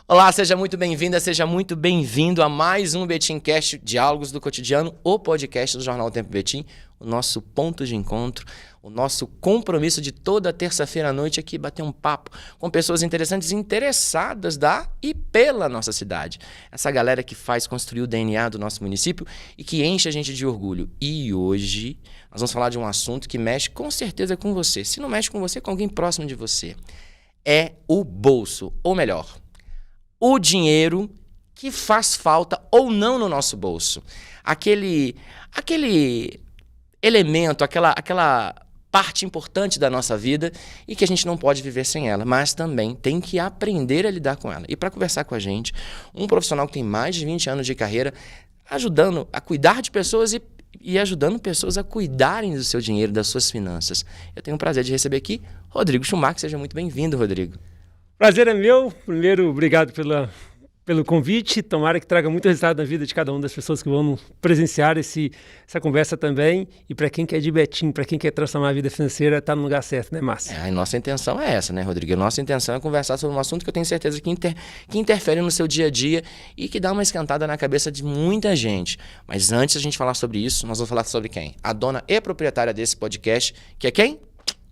Olá, seja muito bem-vinda, seja muito bem-vindo a mais um Betimcast Diálogos do Cotidiano, o podcast do Jornal Tempo Betim, o nosso ponto de encontro, o nosso compromisso de toda terça-feira à noite aqui bater um papo com pessoas interessantes e interessadas da e pela nossa cidade. Essa galera que faz construir o DNA do nosso município e que enche a gente de orgulho. E hoje nós vamos falar de um assunto que mexe com certeza com você. Se não mexe com você, com alguém próximo de você. É o bolso, ou melhor, o dinheiro que faz falta ou não no nosso bolso. Aquele elemento, aquela parte importante da nossa vida e que a gente não pode viver sem ela, mas também tem que aprender a lidar com ela. E para conversar com a gente, um profissional que tem mais de 20 anos de carreira, ajudando a cuidar de pessoas e ajudando pessoas a cuidarem do seu dinheiro, das suas finanças. Eu tenho o prazer de receber aqui Rodrigo Schumacher. Seja muito bem-vindo, Rodrigo. Prazer é meu. Primeiro, obrigado pelo convite. Tomara que traga muito resultado na vida de cada uma das pessoas que vão presenciar essa conversa também. E para quem quer de Betim, para quem quer transformar a vida financeira, está no lugar certo, né, Márcio? A nossa intenção é essa, né, Rodrigo? A nossa intenção é conversar sobre um assunto que eu tenho certeza que interfere no seu dia a dia e que dá uma esquentada na cabeça de muita gente. Mas antes de a gente falar sobre isso, nós vamos falar sobre quem? A dona e proprietária desse podcast, que é quem?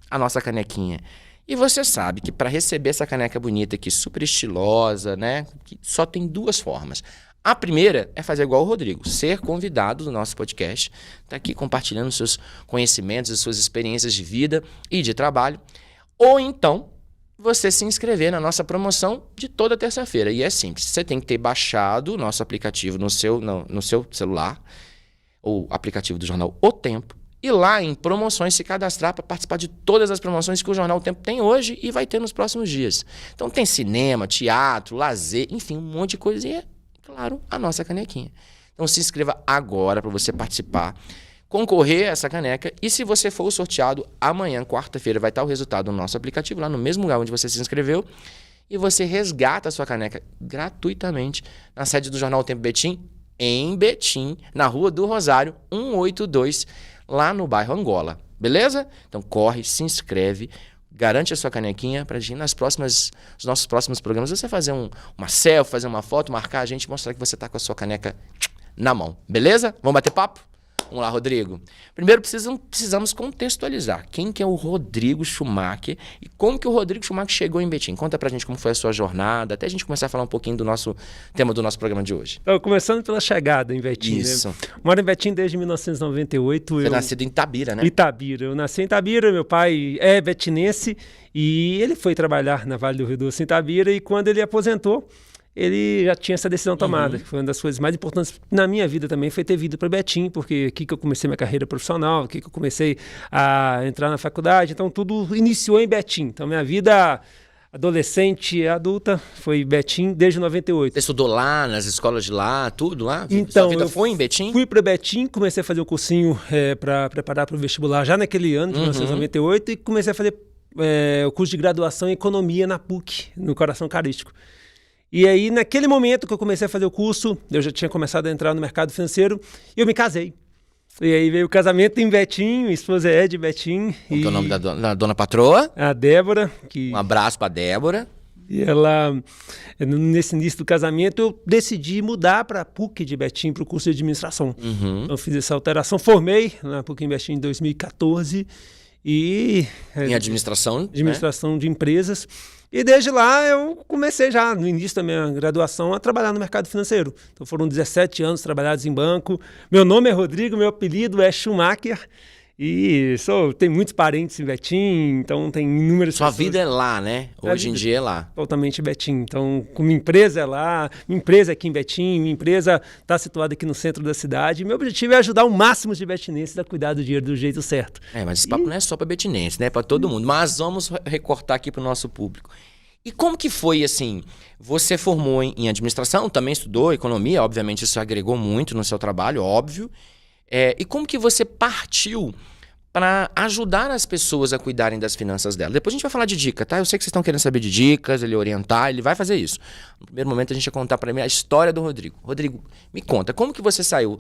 A nossa canequinha. E você sabe que para receber essa caneca bonita aqui, super estilosa, né, que só tem duas formas. A primeira é fazer igual o Rodrigo, ser convidado do nosso podcast, tá aqui compartilhando seus conhecimentos e suas experiências de vida e de trabalho. Ou então, você se inscrever na nossa promoção de toda terça-feira. E é simples, você tem que ter baixado o nosso aplicativo no seu celular, o aplicativo do jornal O Tempo, e lá em promoções se cadastrar para participar de todas as promoções que o Jornal O Tempo tem hoje e vai ter nos próximos dias. Então tem cinema, teatro, lazer, enfim, um monte de coisa e, claro, a nossa canequinha. Então se inscreva agora para você participar, concorrer a essa caneca e se você for sorteado, amanhã, quarta-feira, vai estar o resultado no nosso aplicativo, lá no mesmo lugar onde você se inscreveu e você resgata a sua caneca gratuitamente na sede do Jornal O Tempo Betim, em Betim, na Rua do Rosário, 182, lá no bairro Angola, beleza? Então corre, se inscreve, garante a sua canequinha para os nossos próximos programas você fazer uma selfie, fazer uma foto, marcar a gente e mostrar que você está com a sua caneca na mão, beleza? Vamos bater papo? Vamos lá, Rodrigo. Primeiro precisamos contextualizar quem que é o Rodrigo Schumacher e como que o Rodrigo Schumacher chegou em Betim. Conta pra gente como foi a sua jornada, até a gente começar a falar um pouquinho do nosso tema do nosso programa de hoje. Então, começando pela chegada em Betim. Isso. Né? Moro em Betim desde 1998. Você é nascido em Itabira, né? Itabira. Eu nasci em Itabira, meu pai é betinense e ele foi trabalhar na Vale do Rio Doce em Itabira e quando ele aposentou, ele já tinha essa decisão tomada, que foi uma das coisas mais importantes na minha vida também, foi ter vindo para Betim, porque aqui que eu comecei minha carreira profissional, aqui que eu comecei a entrar na faculdade, então tudo iniciou em Betim. Então minha vida adolescente e adulta foi Betim desde 98. Você estudou lá, nas escolas de lá, tudo lá? Então, sua vida foi em Betim? Fui para Betim, comecei a fazer o cursinho para preparar para o vestibular já naquele ano, de 1998, e comecei a fazer o curso de graduação em Economia na PUC, no Coração Carístico. E aí, naquele momento que eu comecei a fazer o curso, eu já tinha começado a entrar no mercado financeiro e eu me casei. E aí veio o casamento em Betim, minha esposa é de Betim. Qual que é o nome da dona patroa? A Débora. Um abraço para Débora. E ela, nesse início do casamento, eu decidi mudar para a PUC de Betim, para o curso de administração. Então, eu fiz essa alteração, formei na PUC em Betim em 2014. Em administração? Administração de empresas. E desde lá eu comecei já, no início da minha graduação, a trabalhar no mercado financeiro. Então foram 17 anos trabalhados em banco. Meu nome é Rodrigo, meu apelido é Schumacher. E tenho muitos parentes em Betim, então tem inúmeras Sua pessoas. vida é lá, né? Hoje em dia é lá. Totalmente Betim. Então, minha empresa é lá, minha empresa é aqui em Betim, minha empresa está situada aqui no centro da cidade. Meu objetivo é ajudar o máximo de betinenses a cuidar do dinheiro do jeito certo. Mas esse papo não é só para betinenses, né? É para todo mundo. Mas vamos recortar aqui para o nosso público. E como que foi, assim, você formou em administração, também estudou economia, obviamente isso agregou muito no seu trabalho, óbvio. E como que você partiu para ajudar as pessoas a cuidarem das finanças dela? Depois a gente vai falar de dica, tá? Eu sei que vocês estão querendo saber de dicas, ele orientar, ele vai fazer isso. No primeiro momento a gente vai contar para mim a história do Rodrigo. Rodrigo, me conta, como que você saiu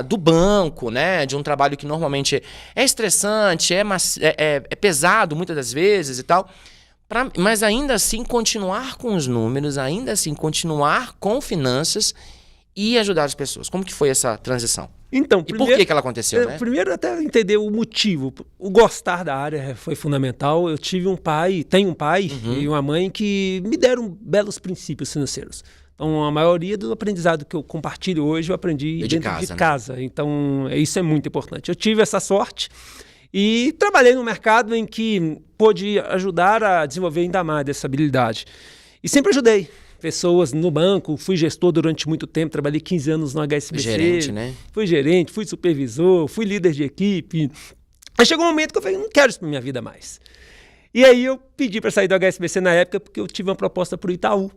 do banco, né? De um trabalho que normalmente é estressante, é pesado muitas das vezes e tal, Mas ainda assim continuar com os números, ainda assim continuar com finanças e ajudar as pessoas. Como que foi essa transição? Então, E por que ela aconteceu, né? Primeiro, até entender o motivo. O gostar da área foi fundamental. Eu tive tenho um pai e uma mãe que me deram belos princípios financeiros. Então, a maioria do aprendizado que eu compartilho hoje, eu aprendi dentro de casa. Então, isso é muito importante. Eu tive essa sorte e trabalhei num mercado em que pude ajudar a desenvolver ainda mais essa habilidade. E sempre ajudei pessoas no banco, fui gestor durante muito tempo, trabalhei 15 anos no HSBC. Gerente, né? Fui gerente, fui supervisor, fui líder de equipe. Aí chegou um momento que eu falei, não quero isso para minha vida mais. E aí eu pedi para sair do HSBC na época porque eu tive uma proposta para o Itaú.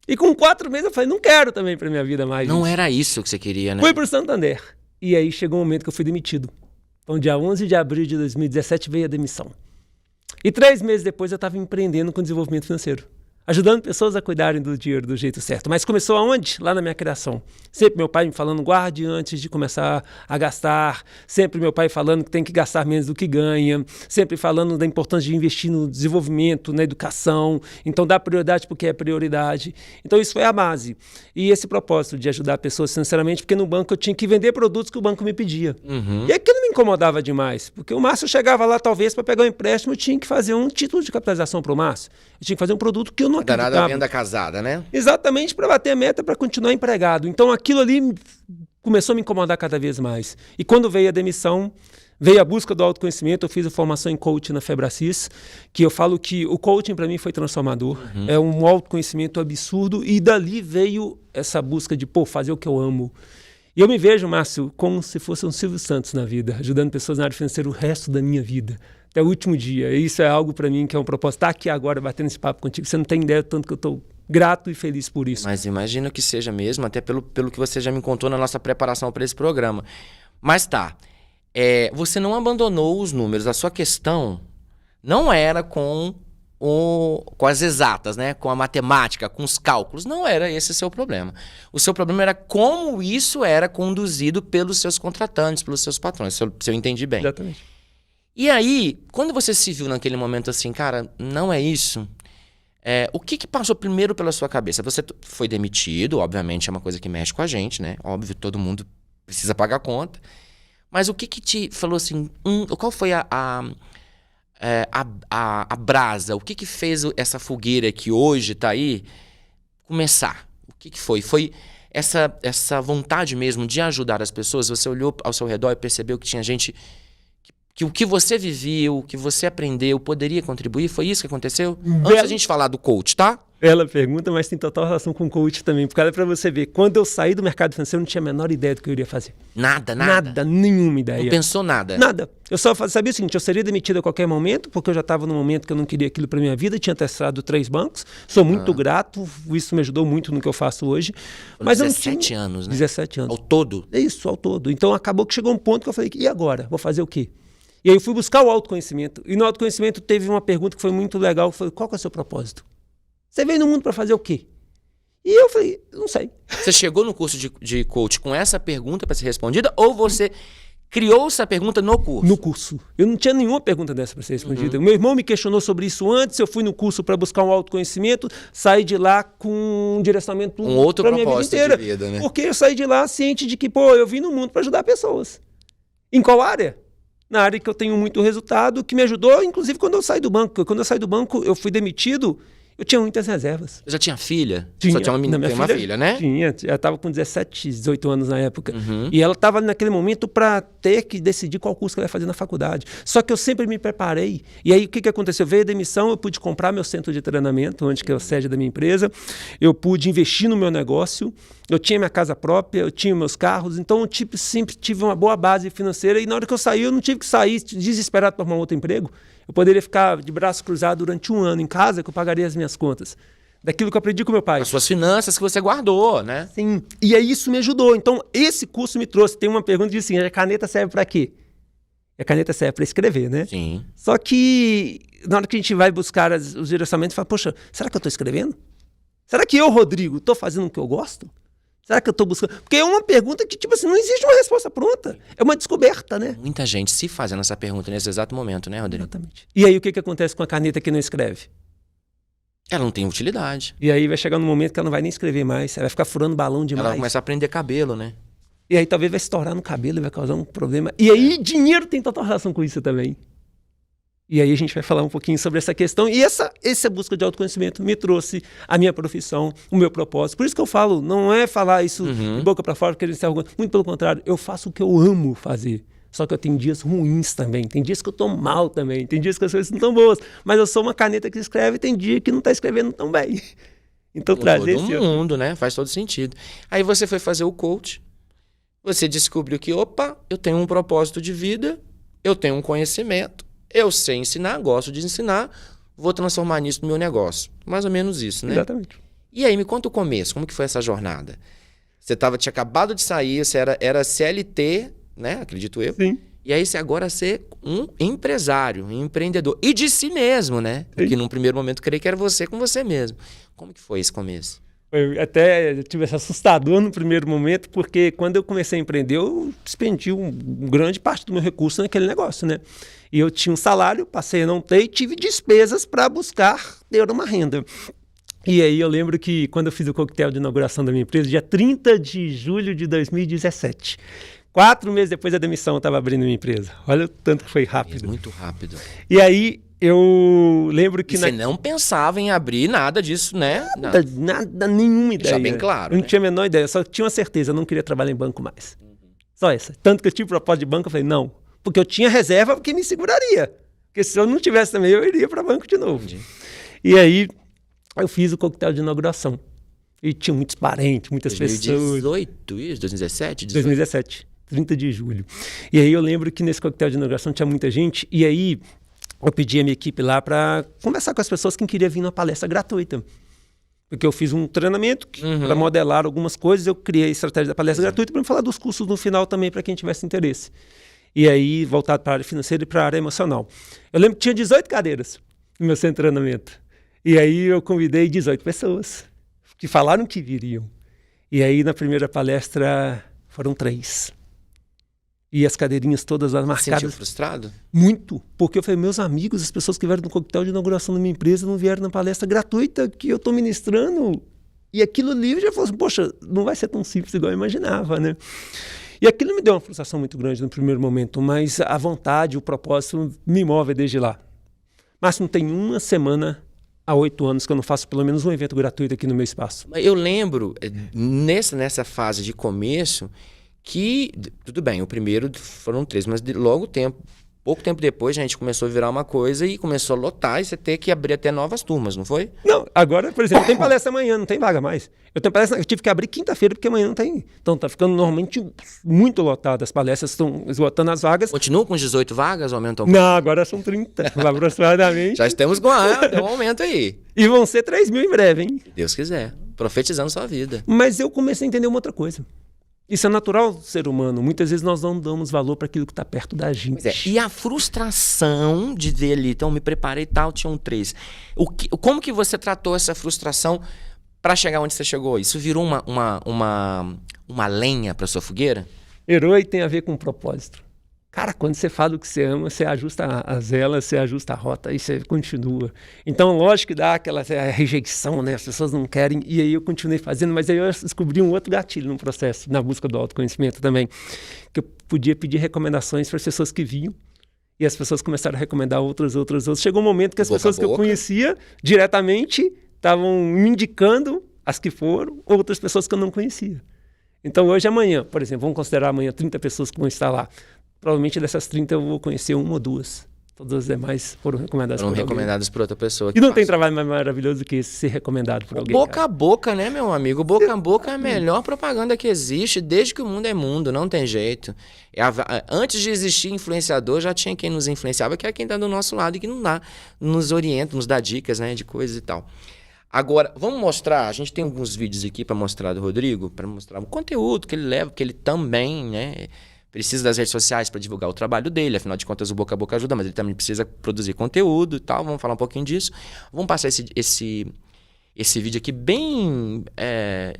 E com 4 meses eu falei, não quero também para minha vida mais. Não era isso que você queria, né? Fui para o Santander. E aí chegou um momento que eu fui demitido. Então, dia 11 de abril de 2017 veio a demissão. E 3 meses depois eu estava empreendendo com desenvolvimento financeiro, ajudando pessoas a cuidarem do dinheiro do jeito certo. Mas começou aonde? Lá na minha criação. Sempre meu pai me falando, guarde antes de começar a gastar. Sempre meu pai falando que tem que gastar menos do que ganha. Sempre falando da importância de investir no desenvolvimento, na educação. Então, dar prioridade porque é prioridade. Então, isso foi a base. E esse propósito de ajudar pessoas financeiramente, porque no banco eu tinha que vender produtos que o banco me pedia. E aquilo me incomodava demais, porque o Márcio chegava lá, talvez, para pegar um empréstimo, eu tinha que fazer um título de capitalização para o Márcio. Eu tinha que fazer um produto que eu não acreditava. Danada venda casada, né? Exatamente, para bater a meta, para continuar empregado. Então, aquilo ali começou a me incomodar cada vez mais. E quando veio a demissão, veio a busca do autoconhecimento. Eu fiz a formação em coaching na Febracis, que eu falo que o coaching para mim foi transformador. É um autoconhecimento absurdo. E dali veio essa busca de, fazer o que eu amo. E eu me vejo, Márcio, como se fosse um Silvio Santos na vida, ajudando pessoas na área financeira o resto da minha vida, até o último dia. E isso é algo para mim que é um propósito. Estar aqui agora, batendo esse papo contigo, você não tem ideia do tanto que eu estou grato e feliz por isso. Mas imagino que seja mesmo, até pelo que você já me contou na nossa preparação para esse programa. Mas tá, você não abandonou os números. A sua questão não era com as exatas, né? Com a matemática, com os cálculos. Não era esse o seu problema. O seu problema era como isso era conduzido pelos seus contratantes, pelos seus patrões, se eu entendi bem. Exatamente. E aí, quando você se viu naquele momento assim, cara, não é isso... o que passou primeiro pela sua cabeça? Você foi demitido, obviamente é uma coisa que mexe com a gente, né? Óbvio, todo mundo precisa pagar conta. Mas o que te falou assim, qual foi a brasa? O que fez essa fogueira que hoje está aí começar? O que foi? Foi essa vontade mesmo de ajudar as pessoas? Você olhou ao seu redor e percebeu que tinha gente... que o que você viveu, o que você aprendeu poderia contribuir? Foi isso que aconteceu? Antes da gente falar do coach, tá? Ela pergunta, mas tem total relação com o coach também. Porque é para você ver, quando eu saí do mercado financeiro, eu não tinha a menor ideia do que eu iria fazer. Nada? Nada, nenhuma ideia. Não pensou nada? Nada. Eu só sabia o seguinte, eu seria demitido a qualquer momento, porque eu já estava num momento que eu não queria aquilo para minha vida, tinha testado 3 bancos, sou muito grato, isso me ajudou muito no que eu faço hoje. Mas 17 anos, né? 17 anos. Ao todo? É isso, ao todo. Então acabou que chegou um ponto que eu falei, e agora? Vou fazer o quê? E aí eu fui buscar o autoconhecimento. E no autoconhecimento teve uma pergunta que foi muito legal. Foi, qual que é o seu propósito? Você veio no mundo para fazer o quê? E eu falei, não sei. Você chegou no curso de coach com essa pergunta para ser respondida? Ou você criou essa pergunta no curso? No curso. Eu não tinha nenhuma pergunta dessa para ser respondida. Meu irmão me questionou sobre isso antes. Eu fui no curso para buscar um autoconhecimento. Saí de lá com um direcionamento um outro pra minha propósito vida inteira, de vida, né? Porque eu saí de lá ciente de que, eu vim no mundo para ajudar pessoas. Em qual área? Na área que eu tenho muito resultado, que me ajudou, inclusive, quando eu saí do banco. Quando eu saí do banco, eu fui demitido, eu tinha muitas reservas. Você já tinha filha? Tinha. Só tinha uma filha, né? Tinha. Ela estava com 17, 18 anos na época. E ela estava naquele momento para ter que decidir qual curso que ela ia fazer na faculdade. Só que eu sempre me preparei. E aí, o que aconteceu? Veio a demissão, eu pude comprar meu centro de treinamento, onde que é a sede da minha empresa. Eu pude investir no meu negócio. Eu tinha minha casa própria, eu tinha meus carros. Então, eu sempre tive uma boa base financeira. E na hora que eu saí, eu não tive que sair desesperado para arrumar outro emprego. Eu poderia ficar de braço cruzado durante 1 ano em casa, que eu pagaria as minhas contas. Daquilo que eu aprendi com meu pai. As suas finanças que você guardou, né? Sim. E aí isso me ajudou. Então, esse curso me trouxe. Tem uma pergunta que diz assim, a caneta serve para quê? A caneta serve para escrever, né? Sim. Só que, na hora que a gente vai buscar os direcionamentos, fala, poxa, será que eu estou escrevendo? Será que eu, Rodrigo, estou fazendo o que eu gosto? Será que eu estou buscando? Porque é uma pergunta que, não existe uma resposta pronta. É uma descoberta, né? Muita gente se fazendo essa pergunta nesse exato momento, né, Rodrigo? Exatamente. E aí, o que acontece com a caneta que não escreve? Ela não tem utilidade. E aí vai chegar num momento que ela não vai nem escrever mais, ela vai ficar furando balão demais. Ela vai começar a prender cabelo, né? E aí talvez vai estourar no cabelo e vai causar um problema. E aí dinheiro tem total relação com isso também. E aí a gente vai falar um pouquinho sobre essa questão. E essa busca de autoconhecimento me trouxe a minha profissão, o meu propósito. Por isso que eu falo, não é falar isso de boca para fora, querendo ser arrogante. Muito pelo contrário, eu faço o que eu amo fazer. Só que eu tenho dias ruins também, tem dias que eu tô mal também, tem dias que as coisas não estão boas. Mas eu sou uma caneta que escreve e tem dia que não está escrevendo tão bem. Então trazer todo mundo, né? Faz todo sentido. Aí você foi fazer o coach, você descobriu que, opa, eu tenho um propósito de vida, eu tenho um conhecimento, eu sei ensinar, gosto de ensinar, vou transformar nisso no meu negócio. Mais ou menos isso, né? Exatamente. E aí, me conta o começo, como que foi essa jornada? Você tinha acabado de sair, você era CLT, né? Acredito eu. Sim. E aí você agora ser um empresário, um empreendedor. E de si mesmo, né? Porque num primeiro momento eu creio que era você com você mesmo. Como que foi esse começo? Eu tive esse assustador no primeiro momento, porque quando eu comecei a empreender, eu despendi grande parte do meu recurso naquele negócio, né? E eu tinha um salário, passei a não ter e tive despesas para buscar ter uma renda. E aí eu lembro que quando eu fiz o coquetel de inauguração da minha empresa, dia 30 de julho de 2017, 4 meses depois da demissão, eu estava abrindo minha empresa. Olha o tanto que foi rápido. Muito rápido. E aí eu lembro que... Você não pensava em abrir nada disso, né? Nada, nenhuma ideia. Já bem claro, Eu não né? tinha a menor ideia, eu só tinha uma certeza, eu não queria trabalhar em banco mais. Só essa. Tanto que eu tive proposta de banco, eu falei, não. Porque eu tinha reserva que me seguraria. Porque se eu não tivesse também, eu iria para banco de novo. Entendi. E aí eu fiz o coquetel de inauguração. E tinha muitos parentes, muitas pessoas. 2018, isso? 2017? 18? 2017, 30 de julho. E aí eu lembro que nesse coquetel de inauguração tinha muita gente. E aí eu pedi a minha equipe lá para conversar com as pessoas que queriam vir numa palestra gratuita. Porque eu fiz um treinamento para modelar algumas coisas, eu criei a estratégia da palestra gratuita para falar dos cursos no final também para quem tivesse interesse. E aí, voltado para a área financeira e para a área emocional. Eu lembro que tinha 18 cadeiras no meu centro de treinamento. E aí eu convidei 18 pessoas que falaram que viriam. E aí na primeira palestra foram 3. E as cadeirinhas todas lá marcadas. Sentiu frustrado? Muito, porque eu falei, meus amigos, as pessoas que vieram no coquetel de inauguração da minha empresa não vieram na palestra gratuita que eu estou ministrando. E aquilo ali eu já falei assim, poxa, não vai ser tão simples igual eu imaginava, né? E aquilo me deu uma frustração muito grande no primeiro momento, mas a vontade, o propósito me move desde lá. Mas não tem uma semana há 8 anos que eu não faço pelo menos um evento gratuito aqui no meu espaço. Eu lembro, nessa fase de começo, que, tudo bem, o primeiro foram 3, mas pouco tempo depois a gente começou a virar uma coisa e começou a lotar e você ter que abrir até novas turmas, não foi? Não, agora, por exemplo, tem palestra amanhã, não tem vaga mais. Eu tive que abrir quinta-feira porque amanhã não tem. Então tá ficando normalmente muito lotado, as palestras estão esgotando as vagas. Continua com 18 vagas ou aumentou? Não, agora são 30, aproximadamente. Já estamos com deu um aumento aí. E vão ser 3 mil em breve, hein? Se Deus quiser, profetizando sua vida. Mas eu comecei a entender uma outra coisa. Isso é natural do ser humano. Muitas vezes nós não damos valor para aquilo que está perto da gente. E a frustração de ver ali, então me preparei e tal, tinham 3. Como que você tratou essa frustração para chegar onde você chegou? Isso virou uma lenha para sua fogueira? Herói tem a ver com propósito. Cara, quando você fala o que você ama, você ajusta as velas, você ajusta a rota e você continua. Então, lógico que dá aquela rejeição, né? As pessoas não querem. E aí eu continuei fazendo, mas aí eu descobri um outro gatilho no processo, na busca do autoconhecimento também. Que eu podia pedir recomendações para as pessoas que vinham. E as pessoas começaram a recomendar outras. Chegou um momento que as pessoas que eu conhecia diretamente estavam me indicando as que foram, outras pessoas que eu não conhecia. Então, hoje, amanhã, por exemplo, vamos considerar amanhã 30 pessoas que vão estar lá. Provavelmente dessas 30 eu vou conhecer 1 ou 2. Todas as demais foram recomendadas por alguém. Foram recomendadas por outra pessoa. E não tem trabalho mais maravilhoso do que esse, ser recomendado por alguém. Boca a boca, né, meu amigo? Boca a boca é a melhor propaganda que existe desde que o mundo é mundo, não tem jeito. Antes de existir influenciador, já tinha quem nos influenciava, que é quem está do nosso lado e que nos orienta, nos dá dicas, né, de coisas e tal. Agora, vamos mostrar, a gente tem alguns vídeos aqui para mostrar do Rodrigo, para mostrar o conteúdo que ele leva, que ele também, né, precisa das redes sociais para divulgar o trabalho dele, afinal de contas o boca a boca ajuda, mas ele também precisa produzir conteúdo e tal, vamos falar um pouquinho disso. Vamos passar esse vídeo aqui bem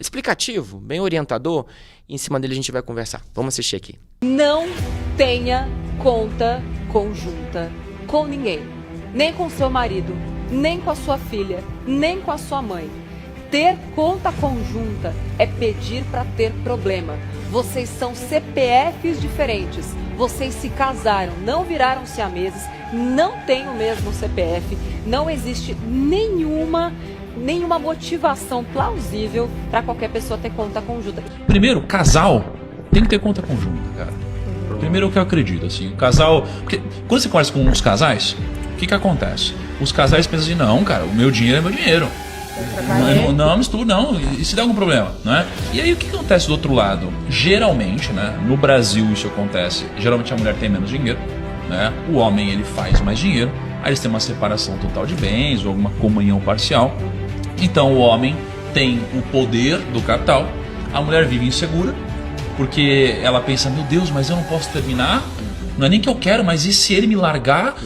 explicativo, bem orientador, e em cima dele a gente vai conversar. Vamos assistir aqui. Não tenha conta conjunta com ninguém, nem com seu marido, nem com a sua filha, nem com a sua mãe. Ter conta conjunta é pedir para ter problema. Vocês são CPFs diferentes. Vocês se casaram, não viraram siameses, não têm o mesmo CPF. Não existe nenhuma motivação plausível para qualquer pessoa ter conta conjunta. Primeiro, casal tem que ter conta conjunta, cara. Primeiro, o que eu acredito, assim, o casal... Porque quando você conversa com os casais, o que acontece? Os casais pensam assim, não, cara, o meu dinheiro é meu dinheiro. Não mistura, não. E se der algum problema, né? E aí o que acontece do outro lado? Geralmente, né? No Brasil isso acontece. Geralmente a mulher tem menos dinheiro, né? O homem ele faz mais dinheiro. Aí eles têm uma separação total de bens ou alguma comunhão parcial. Então o homem tem o poder do capital. A mulher vive insegura porque ela pensa, meu Deus, mas eu não posso terminar. Não é nem que eu quero, mas e se ele me largar?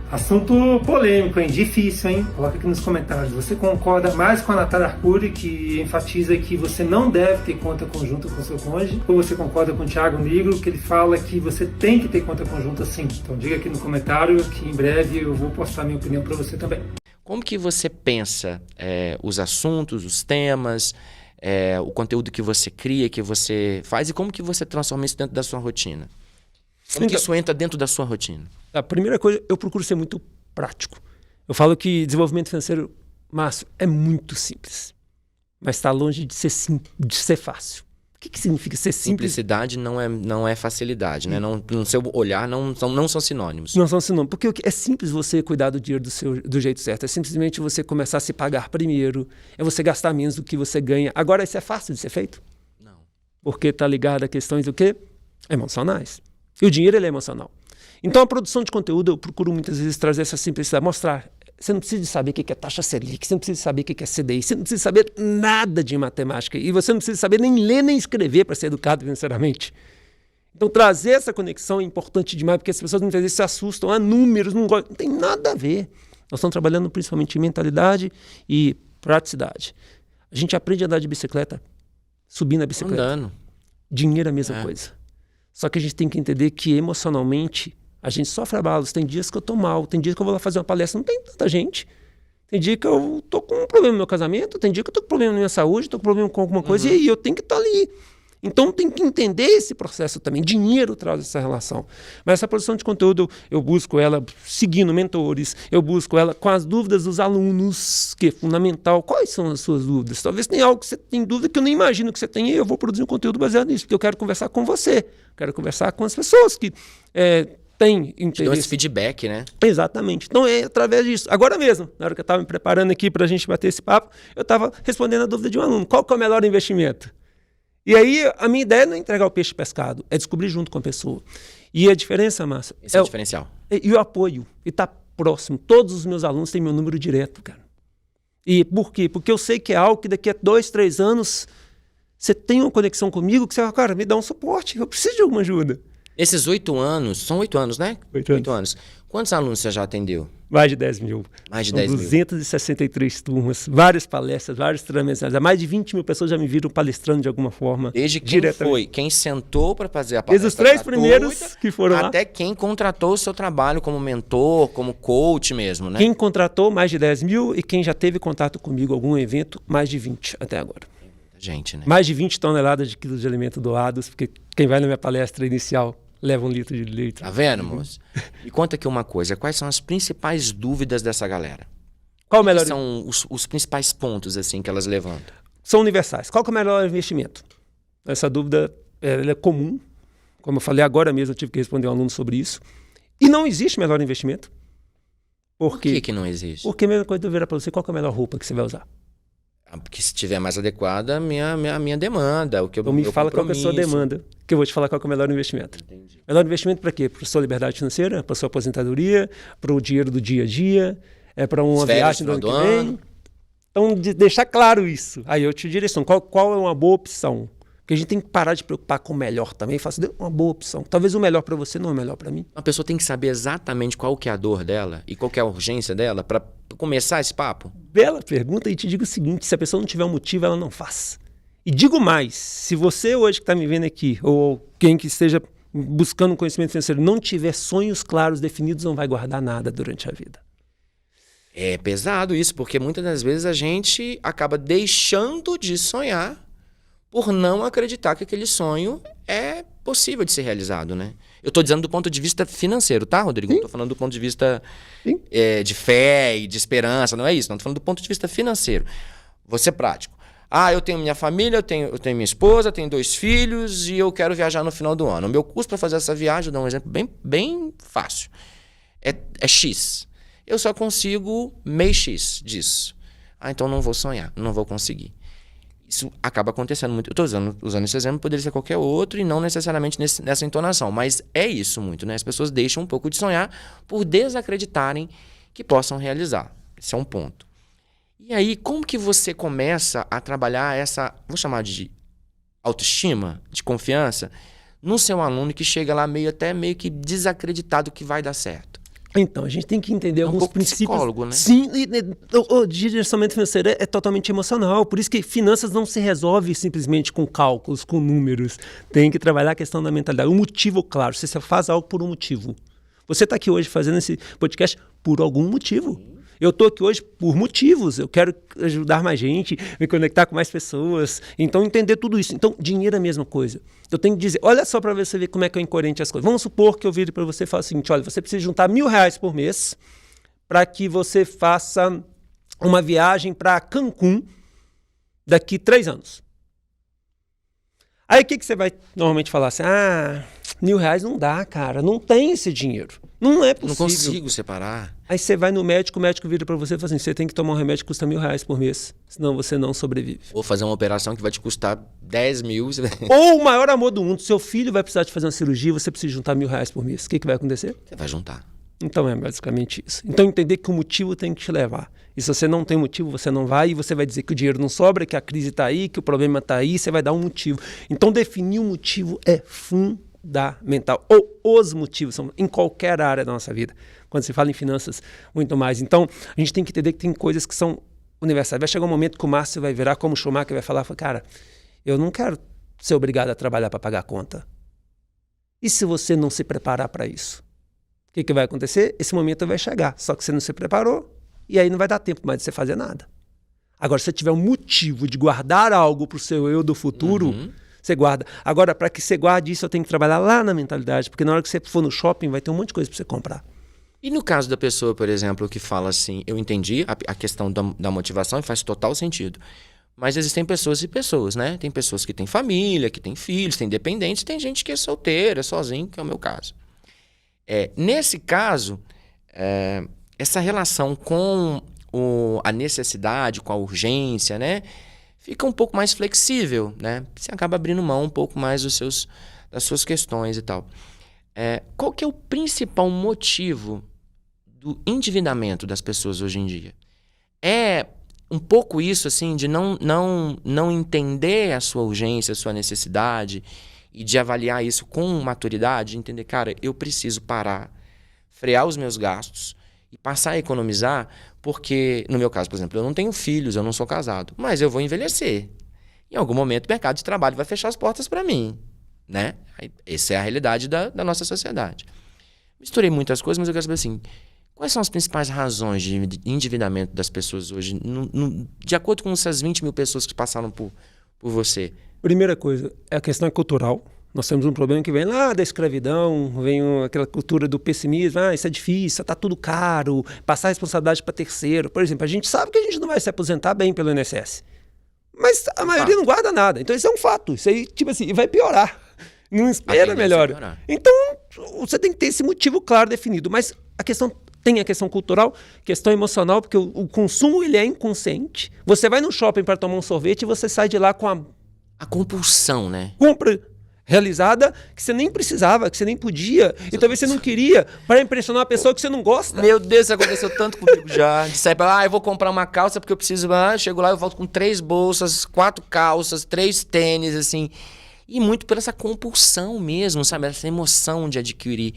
Assunto polêmico, hein? Difícil, hein? Coloca aqui nos comentários. Você concorda mais com a Natália Arcuri, que enfatiza que você não deve ter conta conjunta com seu cônjuge? Ou você concorda com o Thiago Nigro, que ele fala que você tem que ter conta conjunta sim? Então diga aqui no comentário que em breve eu vou postar minha opinião para você também. Como que você pensa os assuntos, os temas, o conteúdo que você cria, que você faz, e como que você transforma isso dentro da sua rotina? Como que isso entra dentro da sua rotina? A primeira coisa, eu procuro ser muito prático. Eu falo que desenvolvimento financeiro, Márcio, é muito simples, mas está longe de ser fácil. O que significa ser simples? Simplicidade não é facilidade, né? Não, no seu olhar não são sinônimos. Não são sinônimos, porque é simples você cuidar do dinheiro do jeito certo. É simplesmente você começar a se pagar primeiro, é você gastar menos do que você ganha. Agora, isso é fácil de ser feito? Não. Porque está ligado a questões do quê? Emocionais. E o dinheiro ele é emocional. Então, a produção de conteúdo, eu procuro muitas vezes trazer essa simplicidade, mostrar. Você não precisa saber o que é taxa Selic, você não precisa saber o que é CDI, você não precisa saber nada de matemática. E você não precisa saber nem ler nem escrever para ser educado financeiramente. Então, trazer essa conexão é importante demais, porque as pessoas muitas vezes se assustam a números, não tem nada a ver. Nós estamos trabalhando principalmente em mentalidade e praticidade. A gente aprende a andar de bicicleta, subir na bicicleta. Andando. Dinheiro é a mesma coisa. Só que a gente tem que entender que emocionalmente a gente sofre abalos. Tem dias que eu tô mal, tem dias que eu vou lá fazer uma palestra, não tem tanta gente. Tem dia que eu tô com um problema no meu casamento, tem dia que eu tô com problema na minha saúde, tô com problema com alguma coisa, e aí eu tenho que estar ali. Então tem que entender esse processo também. Dinheiro traz essa relação. Mas essa produção de conteúdo, eu busco ela seguindo mentores, eu busco ela com as dúvidas dos alunos, que é fundamental. Quais são as suas dúvidas? Talvez tenha algo que você tem dúvida que eu nem imagino que você tenha, e eu vou produzir um conteúdo baseado nisso, porque eu quero conversar com você, quero conversar com as pessoas que têm interesse. Deu esse feedback, né? Exatamente. Então é através disso. Agora mesmo, na hora que eu estava me preparando aqui para a gente bater esse papo, eu estava respondendo a dúvida de um aluno. Qual que é o melhor investimento? E aí, a minha ideia não é entregar o peixe pescado, é descobrir junto com a pessoa. E a diferença, Márcio... Esse é o diferencial. E o apoio, e tá próximo. Todos os meus alunos têm meu número direto, cara. E por quê? Porque eu sei que é algo que daqui a 2, 3 anos você tem uma conexão comigo, que você fala, cara, me dá um suporte, eu preciso de alguma ajuda. Esses 8 anos, são 8 anos, né? 8 anos. Quantos alunos você já atendeu? Mais de 10 mil. Mais de São 10 mil. 263 turmas, várias palestras, vários treinamentos. Mais de 20 mil pessoas já me viram palestrando de alguma forma. Desde quem sentou para fazer a palestra. Desde os 3 primeiros que foram lá. Até quem contratou o seu trabalho como mentor, como coach mesmo, né? Quem contratou, mais de 10 mil. E quem já teve contato comigo em algum evento, mais de 20 até agora. Gente, né? Mais de 20 toneladas de quilos de alimento doados, porque quem vai na minha palestra inicial leva 1 litro de leite. Tá vendo, moço? E conta aqui uma coisa, quais são as principais dúvidas dessa galera? Qual o melhor? São os principais pontos assim que elas levantam? São universais. Qual que é o melhor investimento? Essa dúvida ela é comum. Como eu falei agora mesmo, eu tive que responder a um aluno sobre isso. E não existe melhor investimento. Por que não existe? Porque a mesma coisa eu virar para você, qual que é a melhor roupa que você vai usar? Porque se estiver mais adequada, a minha demanda. Então me fala qual que é a sua demanda, que eu vou te falar qual que é o melhor investimento. Entendi. Melhor investimento para quê? Para a sua liberdade financeira, para a sua aposentadoria, para o dinheiro do dia a dia, para uma viagem do ano que vem. Então, deixar claro isso. Aí eu te direciono. Qual é uma boa opção? Porque a gente tem que parar de preocupar com o melhor também. Faça uma boa opção. Talvez o melhor para você não é o melhor para mim. A pessoa tem que saber exatamente qual que é a dor dela e qual que é a urgência dela para começar esse papo. Bela pergunta, e te digo o seguinte, se a pessoa não tiver um motivo, ela não faz. E digo mais, se você hoje que está me vendo aqui, ou quem que esteja buscando um conhecimento financeiro, não tiver sonhos claros, definidos, não vai guardar nada durante a vida. É pesado isso, porque muitas das vezes a gente acaba deixando de sonhar por não acreditar que aquele sonho é possível de ser realizado, né? Eu tô dizendo do ponto de vista financeiro, tá, Rodrigo? Sim. Não tô falando do ponto de vista Sim. de fé e de esperança, não é isso. Não tô falando do ponto de vista financeiro. Vou ser prático. Eu tenho minha família, eu tenho minha esposa, tenho 2 filhos e eu quero viajar no final do ano. O meu custo para fazer essa viagem, vou dar um exemplo bem fácil, é X. Eu só consigo meio X disso. Então não vou sonhar, não vou conseguir. Isso acaba acontecendo muito. Eu estou usando esse exemplo, poderia ser qualquer outro e não necessariamente nessa entonação. Mas é isso muito, né? As pessoas deixam um pouco de sonhar por desacreditarem que possam realizar. Esse é um ponto. E aí, como que você começa a trabalhar essa, vou chamar de autoestima, de confiança, no seu aluno que chega lá até meio que desacreditado que vai dar certo? Então, a gente tem que entender alguns pouco princípios. Psicólogo, né? Sim, o direcionamento financeiro é totalmente emocional. Por isso que finanças não se resolve simplesmente com cálculos, com números. Tem que trabalhar a questão da mentalidade. O motivo, claro, você faz algo por um motivo. Você está aqui hoje fazendo esse podcast por algum motivo. Eu estou aqui hoje por motivos. Eu quero ajudar mais gente, me conectar com mais pessoas. Então, entender tudo isso. Então, dinheiro é a mesma coisa. Eu tenho que dizer, olha só para você ver como é que é incoerente as coisas. Vamos supor que eu vire para você e fale o seguinte, olha, você precisa juntar R$1.000 por mês para que você faça uma viagem para Cancún daqui 3 anos. Aí o que você vai normalmente falar assim, R$1.000 não dá, cara, não tem esse dinheiro. Não é possível. Não consigo separar. Aí você vai no médico, o médico vira para você e fala assim, você tem que tomar um remédio que custa R$1.000 por mês, senão você não sobrevive. Ou fazer uma operação que vai te custar 10 mil. Ou o maior amor do mundo, seu filho vai precisar de fazer uma cirurgia, você precisa juntar R$1.000 por mês. O que vai acontecer? Você vai juntar. Então é basicamente isso. Então entender que o motivo tem que te levar. E se você não tem motivo, você não vai e você vai dizer que o dinheiro não sobra, que a crise está aí, que o problema está aí, você vai dar um motivo. Então definir um motivo é fundamental. Ou os motivos são em qualquer área da nossa vida. Quando se fala em finanças, muito mais. Então a gente tem que entender que tem coisas que são universais. Vai chegar um momento que o Márcio vai virar como o Schumacher vai falar, cara, eu não quero ser obrigado a trabalhar para pagar a conta. E se você não se preparar para isso? O que vai acontecer? Esse momento vai chegar, só que você não se preparou e aí não vai dar tempo mais de você fazer nada. Agora, se você tiver um motivo de guardar algo para o seu eu do futuro, você guarda. Agora, para que você guarde isso, eu tenho que trabalhar lá na mentalidade, porque na hora que você for no shopping, vai ter um monte de coisa para você comprar. E no caso da pessoa, por exemplo, que fala assim, eu entendi a questão da motivação e faz total sentido. Mas existem pessoas e pessoas, né? Tem pessoas que têm família, que têm filhos, têm dependentes, tem gente que é solteira, sozinho, que é o meu caso. Nesse caso, essa relação com a necessidade, com a urgência, né, fica um pouco mais flexível, né? Você acaba abrindo mão um pouco mais das suas questões e tal. Qual que é o principal motivo do endividamento das pessoas hoje em dia? É um pouco isso, assim, de não entender a sua urgência, a sua necessidade e de avaliar isso com maturidade, de entender, cara, eu preciso parar, frear os meus gastos e passar a economizar, porque, no meu caso, por exemplo, eu não tenho filhos, eu não sou casado, mas eu vou envelhecer. Em algum momento o mercado de trabalho vai fechar as portas para mim, né? Essa é a realidade da nossa sociedade. Misturei muitas coisas, mas eu quero saber assim, quais são as principais razões de endividamento das pessoas hoje, de acordo com essas 20 mil pessoas que passaram por você? Primeira coisa, a questão é cultural. Nós temos um problema que vem lá da escravidão, vem aquela cultura do pessimismo, isso é difícil, está tudo caro, passar a responsabilidade para terceiro. Por exemplo, a gente sabe que a gente não vai se aposentar bem pelo INSS, mas a maioria não guarda nada. Então isso é um fato, isso aí tipo assim, vai piorar, não espera melhor. Então você tem que ter esse motivo claro definido, mas tem a questão cultural, questão emocional, porque o consumo ele é inconsciente. Você vai no shopping para tomar um sorvete e você sai de lá com a compulsão, né? Compra realizada que você nem precisava, que você nem podia, e talvez você não queria, para impressionar uma pessoa que você não gosta. Meu Deus, isso aconteceu tanto comigo já. De sair eu vou comprar uma calça porque eu preciso. Chego lá, eu volto com 3 bolsas, 4 calças, 3 tênis, assim. E muito por essa compulsão mesmo, sabe? Essa emoção de adquirir.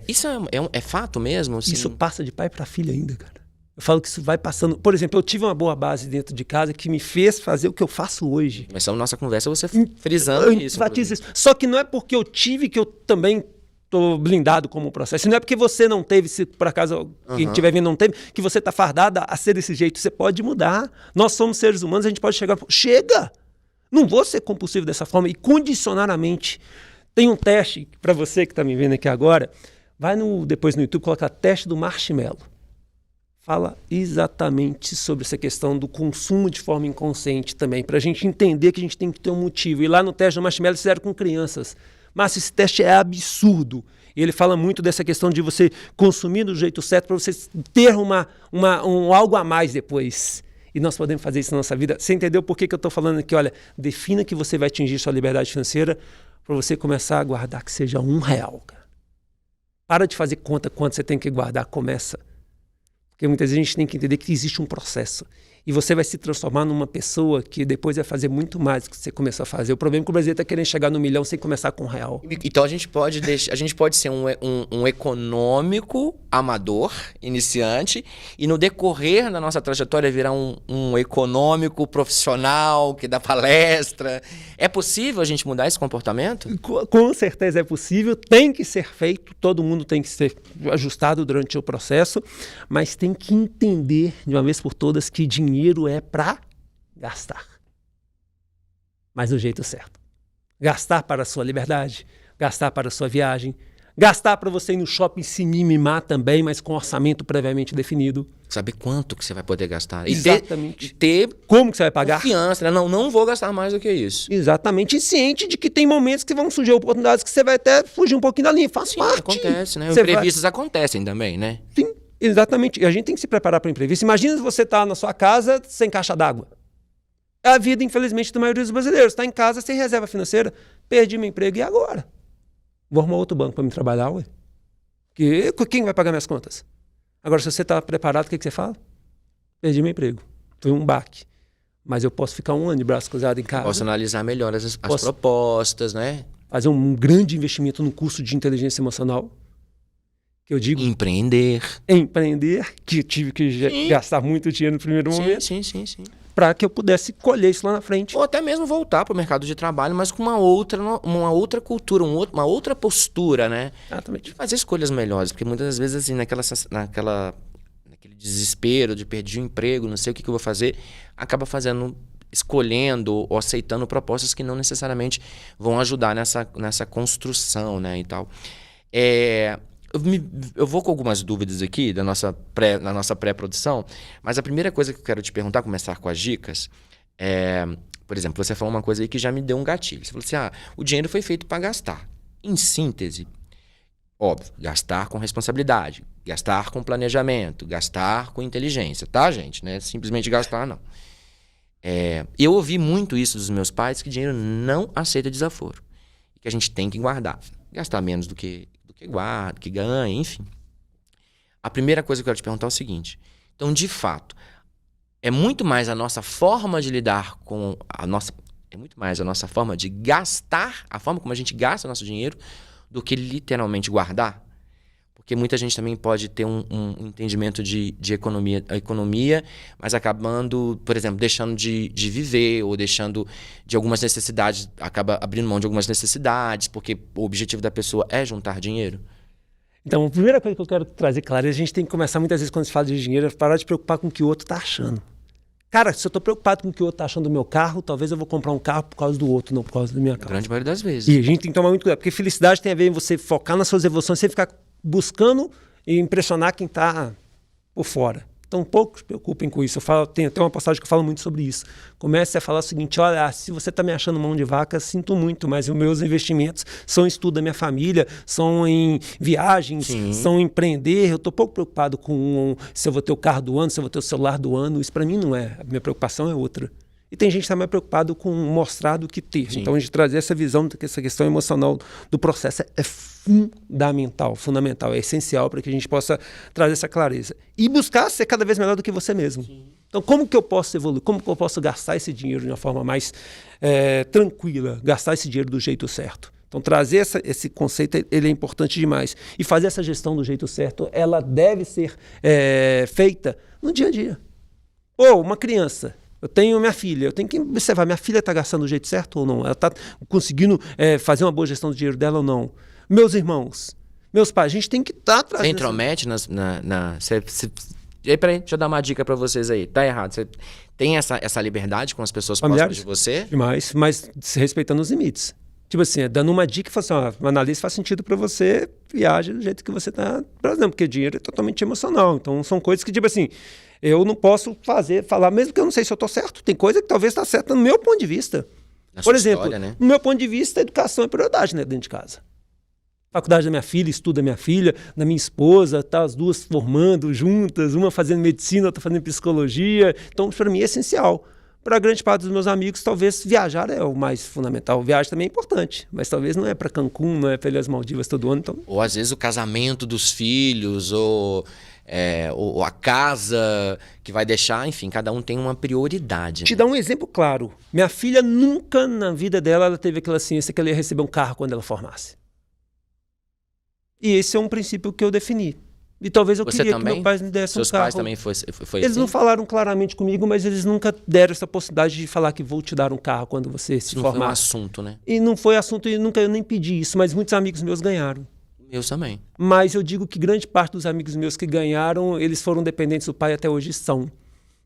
Isso é fato mesmo? Assim? Isso passa de pai para filha ainda, cara. Eu falo que isso vai passando. Por exemplo, eu tive uma boa base dentro de casa que me fez fazer o que eu faço hoje. Começamos nossa conversa você frisando isso. Só que não é porque eu tive que eu também estou blindado como processo. E não é porque você não teve, se por acaso quem estiver vendo não teve, que você está fardada a ser desse jeito. Você pode mudar. Nós somos seres humanos, a gente pode chegar... Chega! Não vou ser compulsivo dessa forma e condicionar a mente. Tem um teste para você que está me vendo aqui agora. Vai depois no YouTube, coloca teste do marshmallow. Fala exatamente sobre essa questão do consumo de forma inconsciente também, para a gente entender que a gente tem que ter um motivo. E lá no teste do marshmallow fizeram com crianças. Mas esse teste é absurdo. E ele fala muito dessa questão de você consumir do jeito certo para você ter um algo a mais depois. E nós podemos fazer isso na nossa vida. Você entendeu por que eu estou falando aqui? Olha, defina que você vai atingir sua liberdade financeira para você começar a guardar que seja R$1, cara. Para de fazer conta quanto você tem que guardar, começa. Porque muitas vezes a gente tem que entender que existe um processo. E você vai se transformar numa pessoa que depois vai fazer muito mais do que você começou a fazer. O problema é que o Brasil está querendo chegar no 1 milhão sem começar com R$1. Então a gente pode ser um econômico amador, iniciante, e no decorrer da nossa trajetória virar um econômico profissional que dá palestra. É possível a gente mudar esse comportamento? Com certeza é possível, tem que ser feito, todo mundo tem que ser ajustado durante o processo, mas tem que entender de uma vez por todas que dinheiro é para gastar, mas do jeito certo. Gastar para a sua liberdade, gastar para a sua viagem, gastar para você ir no shopping se mimar também, mas com orçamento previamente definido. Saber quanto que você vai poder gastar. Exatamente. E ter como que você vai pagar? Confiança, né? Não vou gastar mais do que isso. Exatamente. E ciente de que tem momentos que vão surgir oportunidades que você vai até fugir um pouquinho da linha. Faz parte. Acontece, né? Imprevistos acontecem também, né? Sim, exatamente. E a gente tem que se preparar para o imprevisto. Imagina se você está na sua casa sem caixa d'água. É a vida, infelizmente, da maioria dos brasileiros. Está em casa sem reserva financeira. Perdi meu emprego e agora? Vou arrumar outro banco para me trabalhar, ué. Quem vai pagar minhas contas? Agora, se você está preparado, o que você fala? Perdi meu emprego. Foi um baque. Mas eu posso ficar 1 ano de braço cruzado em casa. Posso analisar melhor as propostas, né? Fazer um grande investimento no curso de inteligência emocional. Que eu digo... Empreender, que eu tive que gastar muito dinheiro no primeiro momento. Sim. Para que eu pudesse colher isso lá na frente. Ou até mesmo voltar para o mercado de trabalho, mas com uma outra cultura, uma outra postura, né? Exatamente. Fazer escolhas melhores, porque muitas das vezes, assim, naquele desespero de perder o emprego, não sei o que eu vou fazer, acaba escolhendo ou aceitando propostas que não necessariamente vão ajudar nessa construção, né, e tal. Eu vou com algumas dúvidas aqui na nossa pré-produção, mas a primeira coisa que eu quero te perguntar, começar com as dicas, por exemplo, você falou uma coisa aí que já me deu um gatilho. Você falou assim, o dinheiro foi feito para gastar. Em síntese, óbvio, gastar com responsabilidade, gastar com planejamento, gastar com inteligência, tá, gente? Não é simplesmente gastar, não. Eu ouvi muito isso dos meus pais, que dinheiro não aceita desaforo, que a gente tem que guardar, gastar menos do que guarda, que ganha, enfim. A primeira coisa que eu quero te perguntar é o seguinte. Então, de fato, é muito mais a nossa forma de lidar com é muito mais a nossa forma de gastar, a forma como a gente gasta o nosso dinheiro, do que literalmente guardar. Porque muita gente também pode ter um entendimento de economia, mas acabando, por exemplo, deixando de viver ou deixando de algumas necessidades, acaba abrindo mão de algumas necessidades, porque o objetivo da pessoa é juntar dinheiro. Então, a primeira coisa que eu quero trazer claro é que a gente tem que começar muitas vezes quando se fala de dinheiro, parar de preocupar com o que o outro está achando. Cara, se eu estou preocupado com o que o outro está achando do meu carro, talvez eu vou comprar um carro por causa do outro, não por causa da minha causa. A grande maioria das vezes. E a gente tem que tomar muito cuidado, porque felicidade tem a ver em você focar nas suas evoluções, sem ficar buscando e impressionar quem está por fora. Então, poucos se preocupem com isso. Tem até uma postagem que eu falo muito sobre isso. Comece a falar o seguinte, olha, se você está me achando mão de vaca, sinto muito, mas os meus investimentos são em estudo da minha família, são em viagens, são em empreender. Eu estou pouco preocupado com se eu vou ter o carro do ano, se eu vou ter o celular do ano. Isso para mim não é. A minha preocupação é outra. E tem gente que está mais preocupado com mostrar do que ter. Sim. Então, a gente trazer essa visão, essa questão emocional do processo é fundamental, é essencial para que a gente possa trazer essa clareza. E buscar ser cada vez melhor do que você mesmo. Sim. Então, como que eu posso evoluir? Como que eu posso gastar esse dinheiro de uma forma mais tranquila? Gastar esse dinheiro do jeito certo? Então, trazer esse conceito, ele é importante demais. E fazer essa gestão do jeito certo, ela deve ser feita no dia a dia. Uma criança... Eu tenho minha filha, eu tenho que observar, minha filha está gastando do jeito certo ou não? Ela está conseguindo fazer uma boa gestão do dinheiro dela ou não? Meus irmãos, Meus pais, a gente tem que estar Você trazendo... intromete E aí, peraí, deixa eu dar uma dica pra vocês aí. Tá errado. Você tem essa liberdade com as pessoas próximas de você? Demais, mas se respeitando os limites. Tipo assim, dando uma dica e falando assim, ó, analise, faz sentido pra você, viaje do jeito que você tá trazendo, porque dinheiro é totalmente emocional. Então, são coisas que, tipo assim, eu não posso falar, mesmo que eu não sei se eu tô certo, tem coisa que talvez tá certa no meu ponto de vista. Por exemplo, história, né? no meu ponto de vista, a educação é prioridade, né, dentro de casa. Faculdade da minha filha, estudo da minha filha, da minha esposa, tá as duas formando juntas, uma fazendo medicina, outra fazendo psicologia. Então, para mim é essencial. Para a grande parte dos meus amigos, talvez viajar é o mais fundamental. Viagem também é importante, mas talvez não é para Cancún, não é para Ilhas Maldivas todo ano. Então... Ou às vezes o casamento dos filhos, ou a casa que vai deixar, enfim, cada um tem uma prioridade. Te dar um exemplo claro. Minha filha nunca na vida dela ela teve aquela ciência que ela ia receber um carro quando ela formasse. E esse é um princípio que eu defini. E talvez eu queria que meus pais me dessem um carro. Seus pais também foi Eles assim? não falaram claramente comigo, mas eles nunca deram essa possibilidade de falar que vou te dar um carro quando você se formar. Não foi um assunto, né? E não foi assunto, e nunca eu nem pedi isso, mas muitos amigos meus ganharam. Eu também. Mas eu digo que grande parte dos amigos meus que ganharam, eles foram dependentes do pai até hoje são.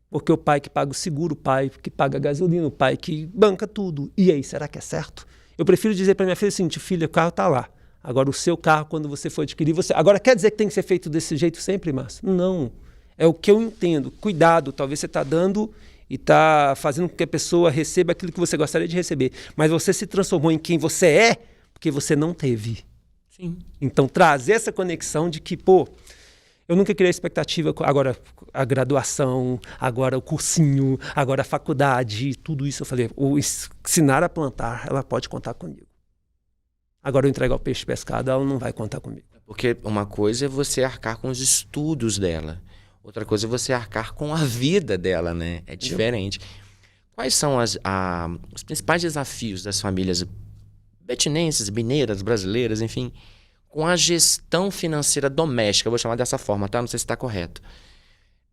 Porque o pai que paga o seguro, o pai que paga a gasolina, o pai que banca tudo. E aí, será que é certo? Eu prefiro dizer para minha filha assim, filha, o carro tá lá. Agora, o seu carro, quando você for adquirir, você... Agora, quer dizer que tem que ser feito desse jeito sempre, Márcio? Não. É o que eu entendo. Cuidado, talvez você está dando e está fazendo com que a pessoa receba aquilo que você gostaria de receber. Mas você se transformou em quem você é porque você não teve. Sim. Então, trazer essa conexão de que, eu nunca criei expectativa, agora a graduação, agora o cursinho, agora a faculdade, tudo isso eu falei, o ensinar a plantar, ela pode contar comigo. Agora eu entregar o peixe pescado, ela não vai contar comigo. Porque uma coisa é você arcar com os estudos dela. Outra coisa é você arcar com a vida dela, né? É diferente. Quais são os principais desafios das famílias betinenses, mineiras, brasileiras, enfim, com a gestão financeira doméstica? Eu vou chamar dessa forma, tá? Não sei se está correto.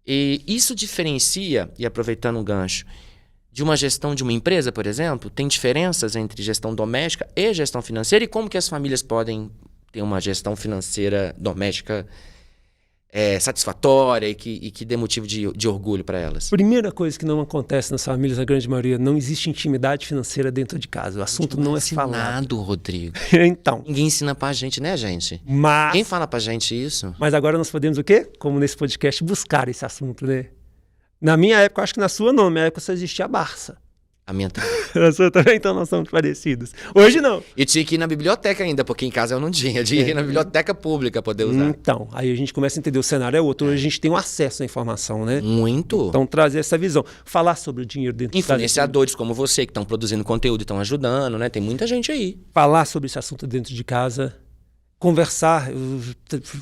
E isso diferencia, e aproveitando um gancho, de uma gestão de uma empresa, por exemplo? Tem diferenças entre gestão doméstica e gestão financeira? E como que as famílias podem ter uma gestão financeira doméstica satisfatória e que dê motivo de orgulho para elas? Primeira coisa que não acontece nas famílias, na grande maioria, não existe intimidade financeira dentro de casa. O assunto não é falado. Rodrigo. Então. Ninguém ensina pra gente, né, gente? Mas... Quem fala pra gente isso? Mas agora nós podemos o quê? Como nesse podcast, buscar esse assunto, né? Na minha época, acho que na sua não. Na minha época só existia a Barça. A minha também. Na sua também, então nós somos parecidos. Hoje não. E tinha que ir na biblioteca ainda, porque em casa eu não tinha. Eu tinha que ir na biblioteca pública poder usar. Então, aí a gente começa a entender, o cenário é outro. Hoje a gente tem um acesso à informação, né? Muito. Então, trazer essa visão. Falar sobre o dinheiro dentro Influenciadores como você, que estão produzindo conteúdo e estão ajudando, né? Tem muita gente aí. Falar sobre esse assunto dentro de casa. Conversar.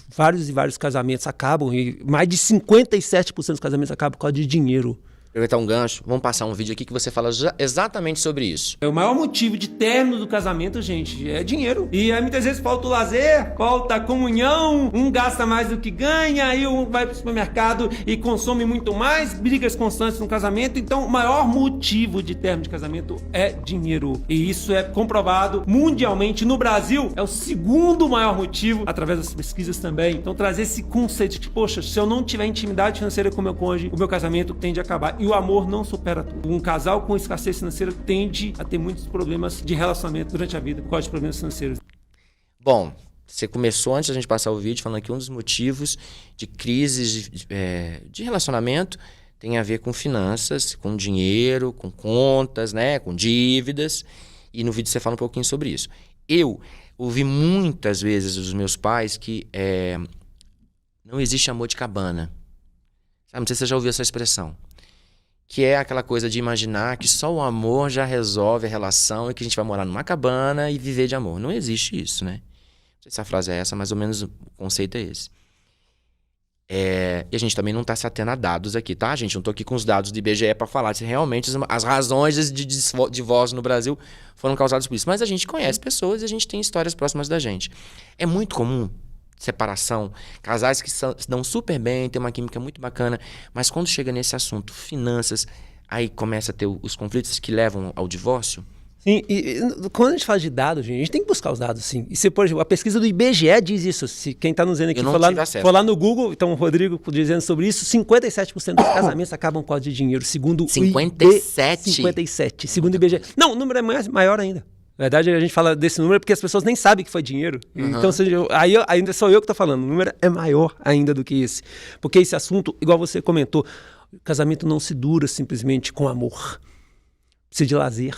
Vários e vários casamentos acabam. E mais de 57% dos casamentos acabam por causa de dinheiro. Aproveitar um gancho, vamos passar um vídeo aqui que você fala exatamente sobre isso. O maior motivo de término do casamento, gente, é dinheiro. E aí muitas vezes falta o lazer, falta a comunhão, um gasta mais do que ganha, aí um vai pro supermercado e consome muito mais, brigas constantes no casamento. Então o maior motivo de término de casamento é dinheiro. E isso é comprovado mundialmente. No Brasil é o segundo maior motivo, através das pesquisas também. Então trazer esse conceito de que, poxa, se eu não tiver intimidade financeira com o meu cônjuge, o meu casamento tende a acabar. E o amor não supera tudo. Um casal com escassez financeira tende a ter muitos problemas de relacionamento durante a vida por causa de problemas financeiros. Bom, você começou antes da gente passar o vídeo falando que um dos motivos de crises de relacionamento tem a ver com finanças, com dinheiro, com contas, né, com dívidas. E no vídeo você fala um pouquinho sobre isso. Eu ouvi muitas vezes dos meus pais que não existe amor de cabana. Não sei se você já ouviu essa expressão. Que é aquela coisa de imaginar que só o amor já resolve a relação e que a gente vai morar numa cabana e viver de amor. Não existe isso, né? Não sei se a frase é essa, mais ou menos o conceito é esse. E a gente também não está se atendo a dados aqui, tá, gente? Não estou aqui com os dados do IBGE para falar se realmente as razões de divórcio no Brasil foram causadas por isso. Mas a gente conhece pessoas e a gente tem histórias próximas da gente. É muito comum separação, casais que se dão super bem, tem uma química muito bacana, mas quando chega nesse assunto, finanças, aí começa a ter os conflitos que levam ao divórcio? Sim, e quando a gente fala de dados, gente, a gente tem que buscar os dados, sim. E se, por exemplo, a pesquisa do IBGE diz isso. Se quem está nos vendo aqui for lá no Google, então o Rodrigo dizendo sobre isso, 57% dos casamentos acabam por causa de dinheiro, segundo 57? 57, segundo o IBGE. Não, o número é maior ainda. Na verdade, a gente fala desse número porque as pessoas nem sabem que foi dinheiro. Então, aí ainda sou eu que estou falando. O número é maior ainda do que esse. Porque esse assunto, igual você comentou, o casamento não se dura simplesmente com amor. Precisa de lazer.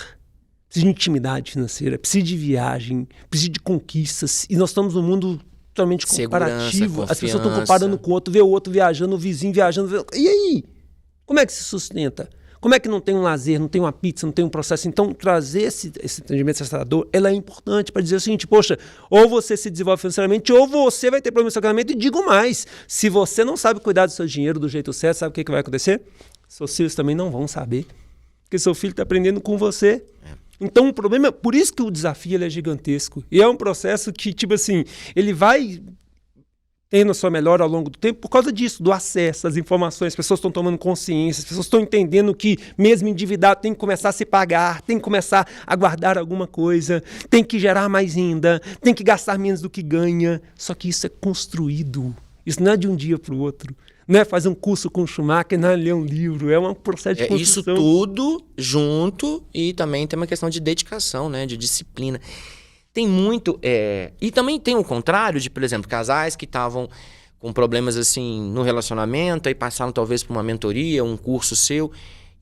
Precisa de intimidade financeira, precisa de viagem, precisa de conquistas. E nós estamos num mundo totalmente comparativo. As pessoas estão comparando com o outro, vê o outro viajando, o vizinho viajando. E aí? Como é que se sustenta? Como é que não tem um lazer, não tem uma pizza, não tem um processo? Então, trazer esse entendimento assustador, ela é importante para dizer o seguinte, poxa, ou você se desenvolve financeiramente, ou você vai ter problema no seu casamento. E digo mais, se você não sabe cuidar do seu dinheiro do jeito certo, sabe o que vai acontecer? Seus filhos também não vão saber. Porque seu filho está aprendendo com você. Então, o problema, por isso que o desafio ele é gigantesco. E é um processo que, tipo assim, ele vai tendo a sua melhora ao longo do tempo por causa disso, do acesso às informações. As pessoas estão tomando consciência, as pessoas estão entendendo que, mesmo endividado, tem que começar a se pagar, tem que começar a guardar alguma coisa, tem que gerar mais renda, tem que gastar menos do que ganha. Só que isso é construído. Isso não é de um dia para o outro. Não é fazer um curso com o Schumacher, não é ler um livro, é um processo de construção. Isso tudo junto e também tem uma questão de dedicação, né, de disciplina. Tem muito... E também tem o contrário de, por exemplo, casais que estavam com problemas assim no relacionamento, aí passaram talvez por uma mentoria, um curso seu,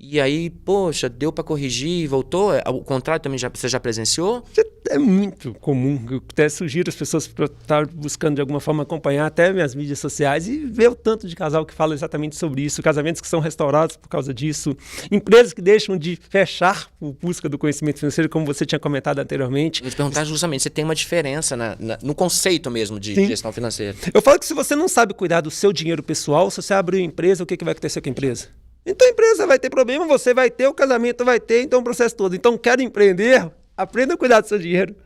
e aí, poxa, deu para corrigir e voltou? O contrário também você já presenciou? É muito comum. Eu até sugiro as pessoas para estar buscando de alguma forma acompanhar até minhas mídias sociais e ver o tanto de casal que fala exatamente sobre isso, casamentos que são restaurados por causa disso, empresas que deixam de fechar por busca do conhecimento financeiro, como você tinha comentado anteriormente. Eu ia te perguntar justamente, você tem uma diferença no conceito mesmo de gestão financeira? Eu falo que se você não sabe cuidar do seu dinheiro pessoal, se você abrir uma empresa, o que vai acontecer com a empresa? Então a empresa vai ter problema, você vai ter, o casamento vai ter, então o processo todo. Então, quer empreender? Aprenda a cuidar do seu dinheiro.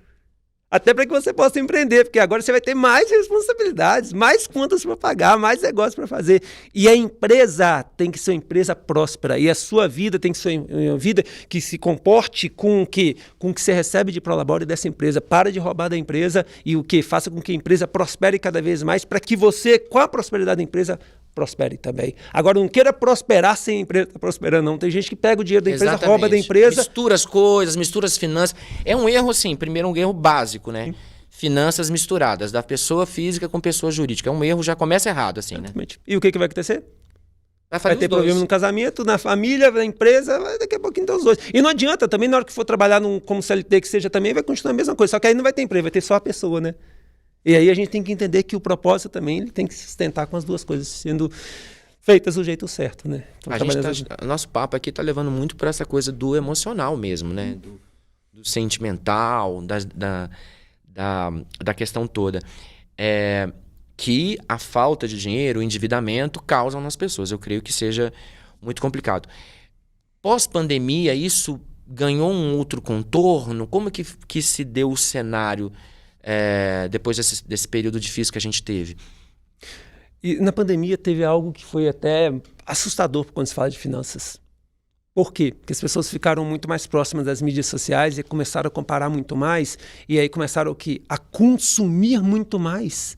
Até para que você possa empreender, porque agora você vai ter mais responsabilidades, mais contas para pagar, mais negócios para fazer. E a empresa tem que ser uma empresa próspera. E a sua vida tem que ser uma vida que se comporte com o que você recebe de prolabore dessa empresa. Para de roubar da empresa e o que faça com que a empresa prospere cada vez mais, para que você, com a prosperidade da empresa, prospere também. Agora, não queira prosperar sem a empresa estar prosperando, não. Tem gente que pega o dinheiro da empresa, rouba da empresa. Mistura as coisas, mistura as finanças. É um erro, assim, primeiro um erro básico, né? Sim. Finanças misturadas, da pessoa física com pessoa jurídica. É um erro, já começa errado, assim, exatamente, né? E o que vai acontecer? Vai ter problema no casamento, na família, na empresa, daqui a pouquinho estão os dois. E não adianta também, na hora que for trabalhar como CLT que seja também, vai continuar a mesma coisa. Só que aí não vai ter emprego, vai ter só a pessoa, né? E aí a gente tem que entender que o propósito também ele tem que se sustentar com as duas coisas sendo feitas do jeito certo, né? Então, nosso papo aqui está levando muito para essa coisa do emocional mesmo, né? Do sentimental, da questão toda. Que a falta de dinheiro, o endividamento causam nas pessoas. Eu creio que seja muito complicado. Pós-pandemia, isso ganhou um outro contorno? Como que se deu o cenário depois desse período difícil que a gente teve? E na pandemia teve algo que foi até assustador quando se fala de finanças. Por quê? Porque as pessoas ficaram muito mais próximas das mídias sociais e começaram a comparar muito mais, e aí começaram a consumir muito mais.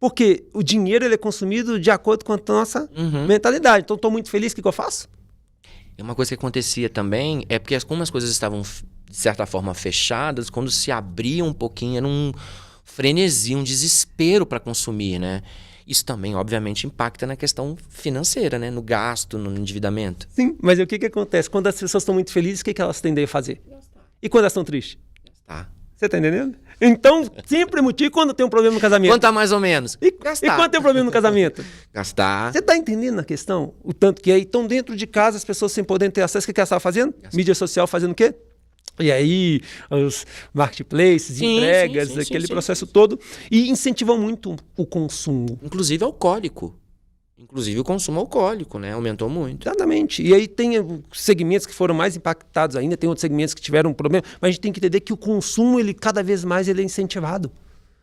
Porque o dinheiro ele é consumido de acordo com a nossa mentalidade. Então, estou muito feliz, o que eu faço? Uma coisa que acontecia também é porque como as coisas estavam, de certa forma, fechadas, quando se abria um pouquinho, era um frenesi, um desespero para consumir, né? Isso também, obviamente, impacta na questão financeira, né? No gasto, no endividamento. Sim, mas o que acontece? Quando as pessoas estão muito felizes, o que elas tendem a fazer? Gastar. E quando elas estão tristes? Gastar. Você está entendendo? Então, sempre é motivo quando tem um problema no casamento. Quanto tá mais ou menos? Gastar. E quando tem um problema no casamento? Gastar. Você está entendendo a questão? O tanto que aí estão dentro de casa, as pessoas sem poder ter acesso, o que elas estavam fazendo? Gastar. Mídia social fazendo o quê? E aí, os marketplaces, entregas, aquele processo todo. E incentivam muito o consumo. Inclusive alcoólico. Inclusive o consumo alcoólico, né? Aumentou muito. Exatamente. E aí tem segmentos que foram mais impactados ainda, tem outros segmentos que tiveram um problema, mas a gente tem que entender que o consumo, ele cada vez mais ele é incentivado.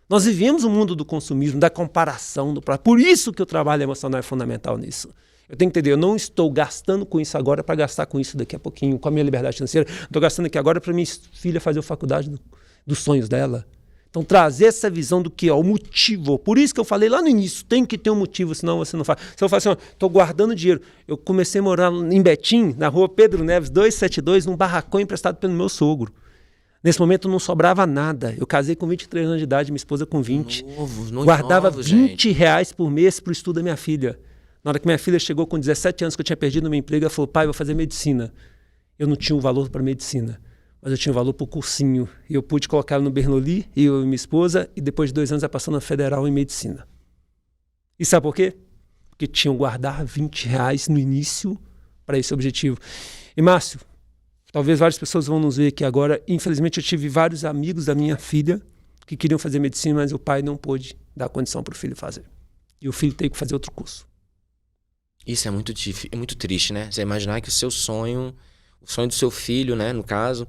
Nós vivemos o mundo do consumismo, da comparação, por isso que o trabalho emocional é fundamental nisso. Eu tenho que entender, eu não estou gastando com isso agora para gastar com isso daqui a pouquinho, com a minha liberdade financeira. Estou gastando aqui agora para minha filha fazer a faculdade dos sonhos dela. Então, trazer essa visão do que é o motivo. Por isso que eu falei lá no início, tem que ter um motivo, senão você não faz. Se eu falar assim, estou guardando dinheiro. Eu comecei a morar em Betim, na rua Pedro Neves 272, num barracão emprestado pelo meu sogro. Nesse momento não sobrava nada. Eu casei com 23 anos de idade, minha esposa com 20. Guardava R$20 por mês para o estudo da minha filha. Na hora que minha filha chegou com 17 anos, que eu tinha perdido meu emprego, ela falou, pai, vou fazer medicina. Eu não tinha um valor para medicina, mas eu tinha um valor para o cursinho. E eu pude colocar ela no Bernoulli, eu e minha esposa, e depois de 2 anos ela passou na Federal em medicina. E sabe por quê? Porque tinham guardar R$20 no início para esse objetivo. E Márcio, talvez várias pessoas vão nos ver aqui agora. Infelizmente eu tive vários amigos da minha filha que queriam fazer medicina, mas o pai não pôde dar condição para o filho fazer. E o filho teve que fazer outro curso. Isso é muito difícil, é muito triste, né? Você imaginar que o seu sonho, o sonho do seu filho, né, no caso,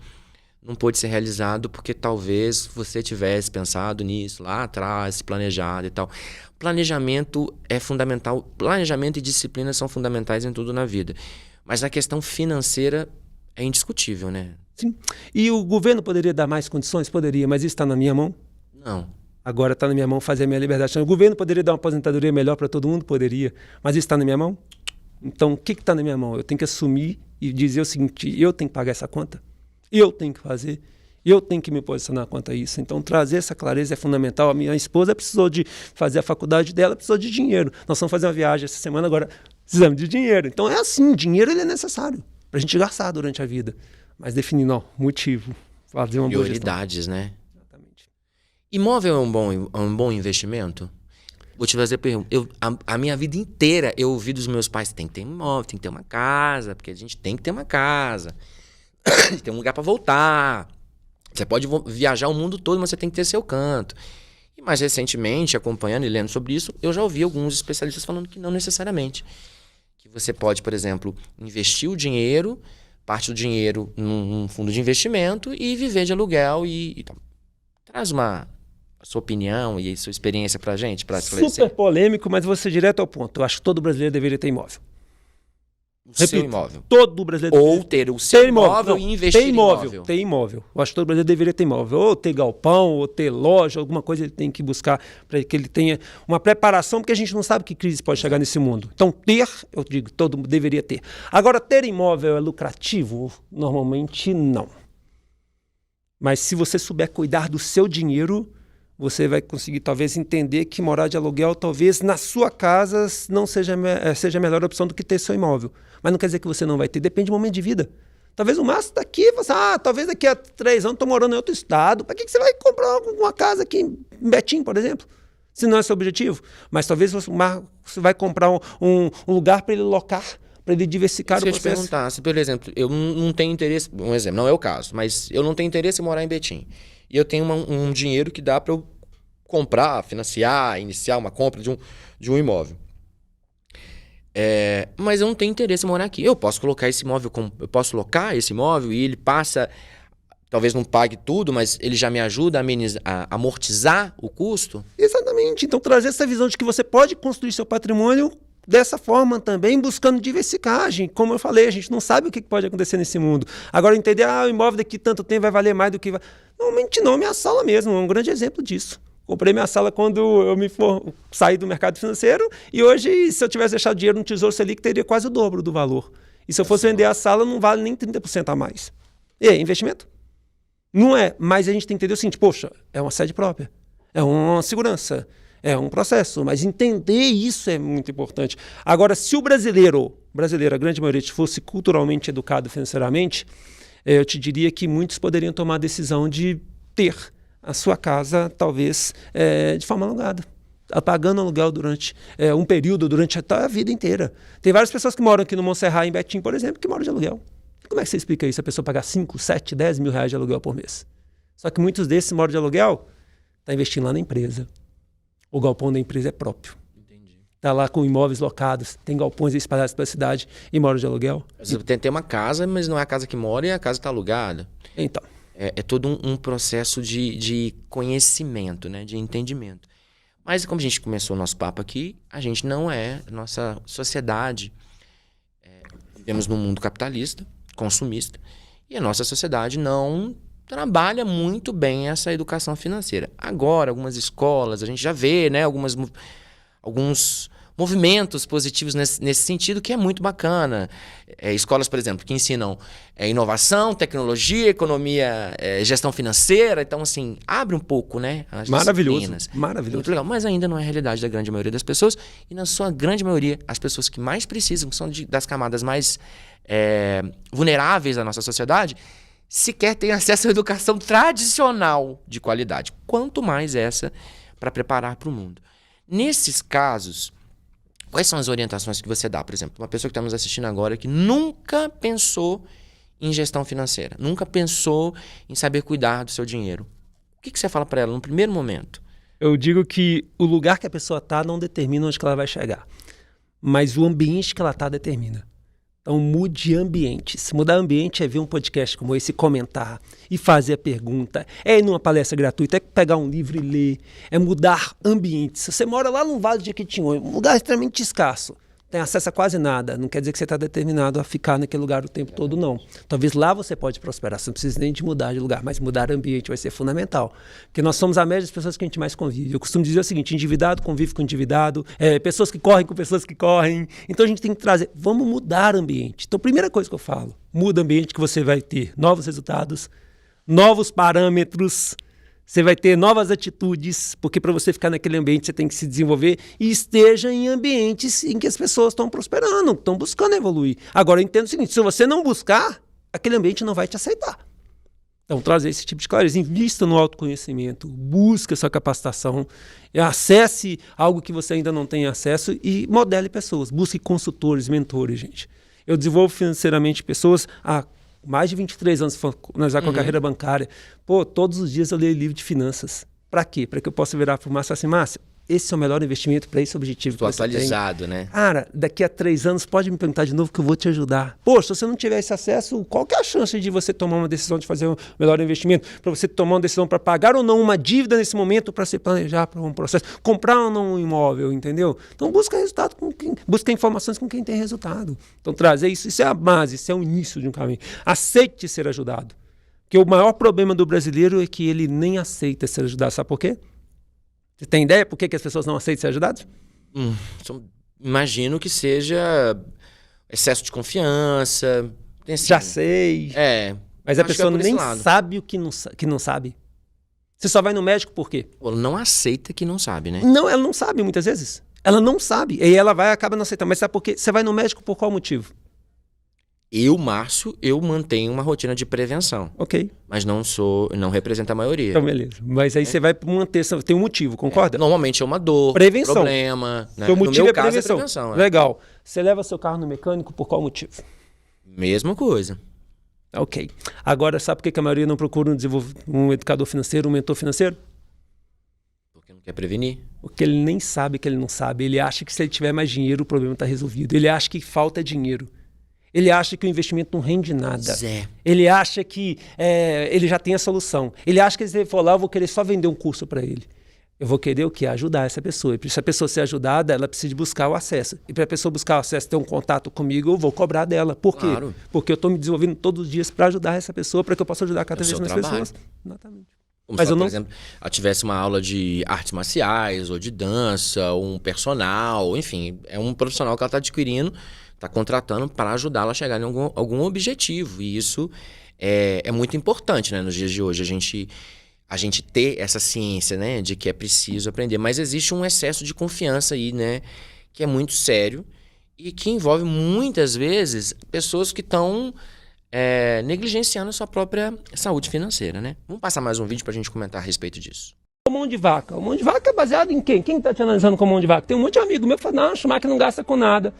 não pôde ser realizado porque talvez você tivesse pensado nisso lá atrás, planejado e tal. Planejamento é fundamental. Planejamento e disciplina são fundamentais em tudo na vida. Mas a questão financeira é indiscutível, né? Sim. E o governo poderia dar mais condições? Poderia, mas isso está na minha mão? Não. Agora está na minha mão fazer a minha liberdade. O governo poderia dar uma aposentadoria melhor para todo mundo? Poderia. Mas isso está na minha mão? Então, o que está na minha mão? Eu tenho que assumir e dizer o seguinte, eu tenho que pagar essa conta, eu tenho que fazer, eu tenho que me posicionar quanto a isso. Então, trazer essa clareza é fundamental. A minha esposa precisou de fazer a faculdade dela, precisou de dinheiro. Nós vamos fazer uma viagem essa semana, agora precisamos de dinheiro. Então, é assim, dinheiro ele é necessário para a gente gastar durante a vida. Mas definindo, ó, motivo, fazer uma boa gestão. Prioridades, né? Exatamente. Imóvel é um bom investimento? Vou te fazer a pergunta. A minha vida inteira eu ouvi dos meus pais, tem que ter imóvel, tem que ter uma casa, porque a gente tem que ter uma casa. Tem um lugar para voltar. Você pode viajar o mundo todo, mas você tem que ter seu canto. E mais recentemente, acompanhando e lendo sobre isso, eu já ouvi alguns especialistas falando que não necessariamente. Que você pode, por exemplo, investir o dinheiro, parte do dinheiro num fundo de investimento e viver de aluguel e tal. Traz a sua opinião e a sua experiência pra gente, pra esclarecer. Super polêmico, mas vou ser direto ao ponto. Eu acho que todo brasileiro deveria ter imóvel. Seu imóvel. Todo brasileiro Ou ter o seu imóvel e investir em imóvel. Ter imóvel. Eu acho que todo brasileiro deveria ter imóvel. Ou ter galpão, ou ter loja, alguma coisa ele tem que buscar para que ele tenha uma preparação, porque a gente não sabe que crise pode chegar nesse mundo. Então, ter, eu digo, todo mundo deveria ter. Agora, ter imóvel é lucrativo? Normalmente, não. Mas se você souber cuidar do seu dinheiro, você vai conseguir talvez entender que morar de aluguel talvez na sua casa não seja a melhor opção do que ter seu imóvel. Mas não quer dizer que você não vai ter, depende do momento de vida. Talvez o Márcio daqui, você, talvez daqui a 3 anos estou morando em outro estado. Para que você vai comprar uma casa aqui em Betim, por exemplo? Se não é seu objetivo. Mas talvez você vai comprar um lugar para ele locar, para ele diversificar o processo. Se eu te perguntasse, por exemplo, eu não tenho interesse, um exemplo, não é o caso, mas eu não tenho interesse em morar em Betim. E eu tenho um dinheiro que dá para eu comprar, financiar, iniciar uma compra de um imóvel. Mas eu não tenho interesse em morar aqui. Eu posso colocar esse imóvel, eu posso locar esse imóvel e ele passa, talvez não pague tudo, mas ele já me ajuda a amortizar o custo? Exatamente. Então trazer essa visão de que você pode construir seu patrimônio dessa forma também, buscando diversificagem. Como eu falei, a gente não sabe o que pode acontecer nesse mundo. Agora entender, o imóvel daqui tanto tempo vai valer mais do que... Normalmente não, minha sala mesmo é um grande exemplo disso. Comprei minha sala quando eu saí do mercado financeiro e hoje, se eu tivesse deixado dinheiro no Tesouro Selic, teria quase o dobro do valor. E se eu fosse vender a sala, não vale nem 30% a mais. E aí, investimento? Não é, mas a gente tem que entender o seguinte, poxa, é uma sede própria, é uma segurança, é um processo, mas entender isso é muito importante. Agora, se o brasileiro, a grande maioria, fosse culturalmente educado financeiramente, eu te diria que muitos poderiam tomar a decisão de ter a sua casa, talvez, de forma alugada, pagando aluguel durante um período, durante a vida inteira. Tem várias pessoas que moram aqui no Monserrat, em Betim, por exemplo, que moram de aluguel. Como é que você explica isso? A pessoa pagar 5, 7, 10 mil reais de aluguel por mês. Só que muitos desses moram de aluguel, está investindo lá na empresa. O galpão da empresa é próprio. Está lá com imóveis locados, tem galpões espalhados pela cidade e mora de aluguel. Você tem uma casa, mas não é a casa que mora e a casa está alugada. Então. É todo um processo de conhecimento, né? De entendimento. Mas como a gente começou o nosso papo aqui, a gente não é, nossa sociedade Vivemos num mundo capitalista, consumista, e a nossa sociedade não trabalha muito bem essa educação financeira. Agora, algumas escolas, a gente já vê, né, alguns movimentos positivos nesse sentido, que é muito bacana. Escolas, por exemplo, que ensinam inovação, tecnologia, economia, gestão financeira. Então, assim, abre um pouco, né, as disciplinas. Maravilhoso. Muito legal, mas ainda não é a realidade da grande maioria das pessoas. E na sua grande maioria, as pessoas que mais precisam, que são das camadas mais vulneráveis da nossa sociedade, sequer têm acesso à educação tradicional de qualidade. Quanto mais essa para preparar para o mundo. Nesses casos, quais são as orientações que você dá? Por exemplo, uma pessoa que está nos assistindo agora que nunca pensou em gestão financeira, nunca pensou em saber cuidar do seu dinheiro. O que você fala para ela no primeiro momento? Eu digo que o lugar que a pessoa está não determina onde que ela vai chegar, mas o ambiente que ela está determina. Então mude ambiente. Se mudar ambiente é ver um podcast como esse, comentar e fazer a pergunta, é ir numa palestra gratuita, é pegar um livro e ler, é mudar ambiente. Se você mora lá no Vale de Jequitinhonha, um lugar extremamente escasso, tem acesso a quase nada, não quer dizer que você está determinado a ficar naquele lugar o tempo todo, não. Talvez lá você pode prosperar, você não precisa nem de mudar de lugar, mas mudar ambiente vai ser fundamental. Porque nós somos a média das pessoas que a gente mais convive. Eu costumo dizer o seguinte, endividado convive com endividado, pessoas que correm com pessoas que correm. Então a gente tem que trazer, vamos mudar ambiente. Então a primeira coisa que eu falo, muda ambiente que você vai ter novos resultados, novos parâmetros, você vai ter novas atitudes, porque para você ficar naquele ambiente você tem que se desenvolver e esteja em ambientes em que as pessoas estão prosperando, estão buscando evoluir. Agora eu entendo o seguinte, se você não buscar, aquele ambiente não vai te aceitar. Então trazer esse tipo de clareza, invista no autoconhecimento, busque a sua capacitação, acesse algo que você ainda não tem acesso e modele pessoas, busque consultores, mentores, gente. Eu desenvolvo financeiramente pessoas há mais de 23 anos finalizar com a carreira bancária. Pô, todos os dias eu leio livro de finanças. Para quê? Para que eu possa virar para o Márcio e falar assim, Márcio, esse é o melhor investimento para esse objetivo. Estou atualizado, né? Cara, daqui a 3 anos pode me perguntar de novo que eu vou te ajudar. Poxa, se você não tiver esse acesso, qual que é a chance de você tomar uma decisão de fazer um melhor investimento? Para você tomar uma decisão para pagar ou não uma dívida nesse momento, para se planejar para um processo, comprar ou não um imóvel, entendeu? Então busca resultado busca informações com quem tem resultado. Então trazer isso é a base, isso é o início de um caminho. Aceite ser ajudado. Porque o maior problema do brasileiro é que ele nem aceita ser ajudado. Sabe por quê? Você tem ideia por que as pessoas não aceitam ser ajudadas? Imagino que seja excesso de confiança. Assim, já sei. Mas a pessoa nem sabe o que não sabe. Você só vai no médico por quê? Ela não aceita que não sabe, né? Não, ela não sabe muitas vezes. Ela não sabe. E aí ela acaba não aceitando. Mas sabe por quê? Você vai no médico por qual motivo? Eu, Márcio, mantenho uma rotina de prevenção. Ok. Mas não representa a maioria. Então, beleza. Mas aí você vai manter, tem um motivo, concorda? Normalmente é uma dor, prevenção. Problema. Né? Seu motivo no meu é caso prevenção. É prevenção. Legal. Você leva seu carro no mecânico por qual motivo? Mesma coisa. Ok. Agora, sabe por que a maioria não procura um educador financeiro, um mentor financeiro? Porque não quer prevenir. Porque ele nem sabe que ele não sabe. Ele acha que se ele tiver mais dinheiro, o problema está resolvido. Ele acha que falta dinheiro. Ele acha que o investimento não rende nada. Ele acha que ele já tem a solução. Ele acha que se ele for lá, eu vou querer só vender um curso para ele. Eu vou querer o quê? Ajudar essa pessoa. E para essa pessoa ser ajudada, ela precisa buscar o acesso. E para a pessoa buscar o acesso, ter um contato comigo, eu vou cobrar dela. Por quê? Claro. Porque eu estou me desenvolvendo todos os dias para ajudar essa pessoa, para que eu possa ajudar cada vez mais pessoas. Exatamente. Como se, por exemplo, eu tivesse uma aula de artes marciais, ou de dança, ou um personal, enfim, é um profissional que ela está adquirindo, está contratando para ajudá-la a chegar em algum objetivo. E isso é muito importante, né, nos dias de hoje, a gente ter essa ciência, né, de que é preciso aprender. Mas existe um excesso de confiança aí, né, que é muito sério e que envolve muitas vezes pessoas que estão negligenciando a sua própria saúde financeira, né? Vamos passar mais um vídeo para a gente comentar a respeito disso. O mão de vaca. O mão de vaca é baseado em quem? Quem está te analisando com mão de vaca? Tem um monte de amigo meu que fala, não, o Schumacher não gasta com nada.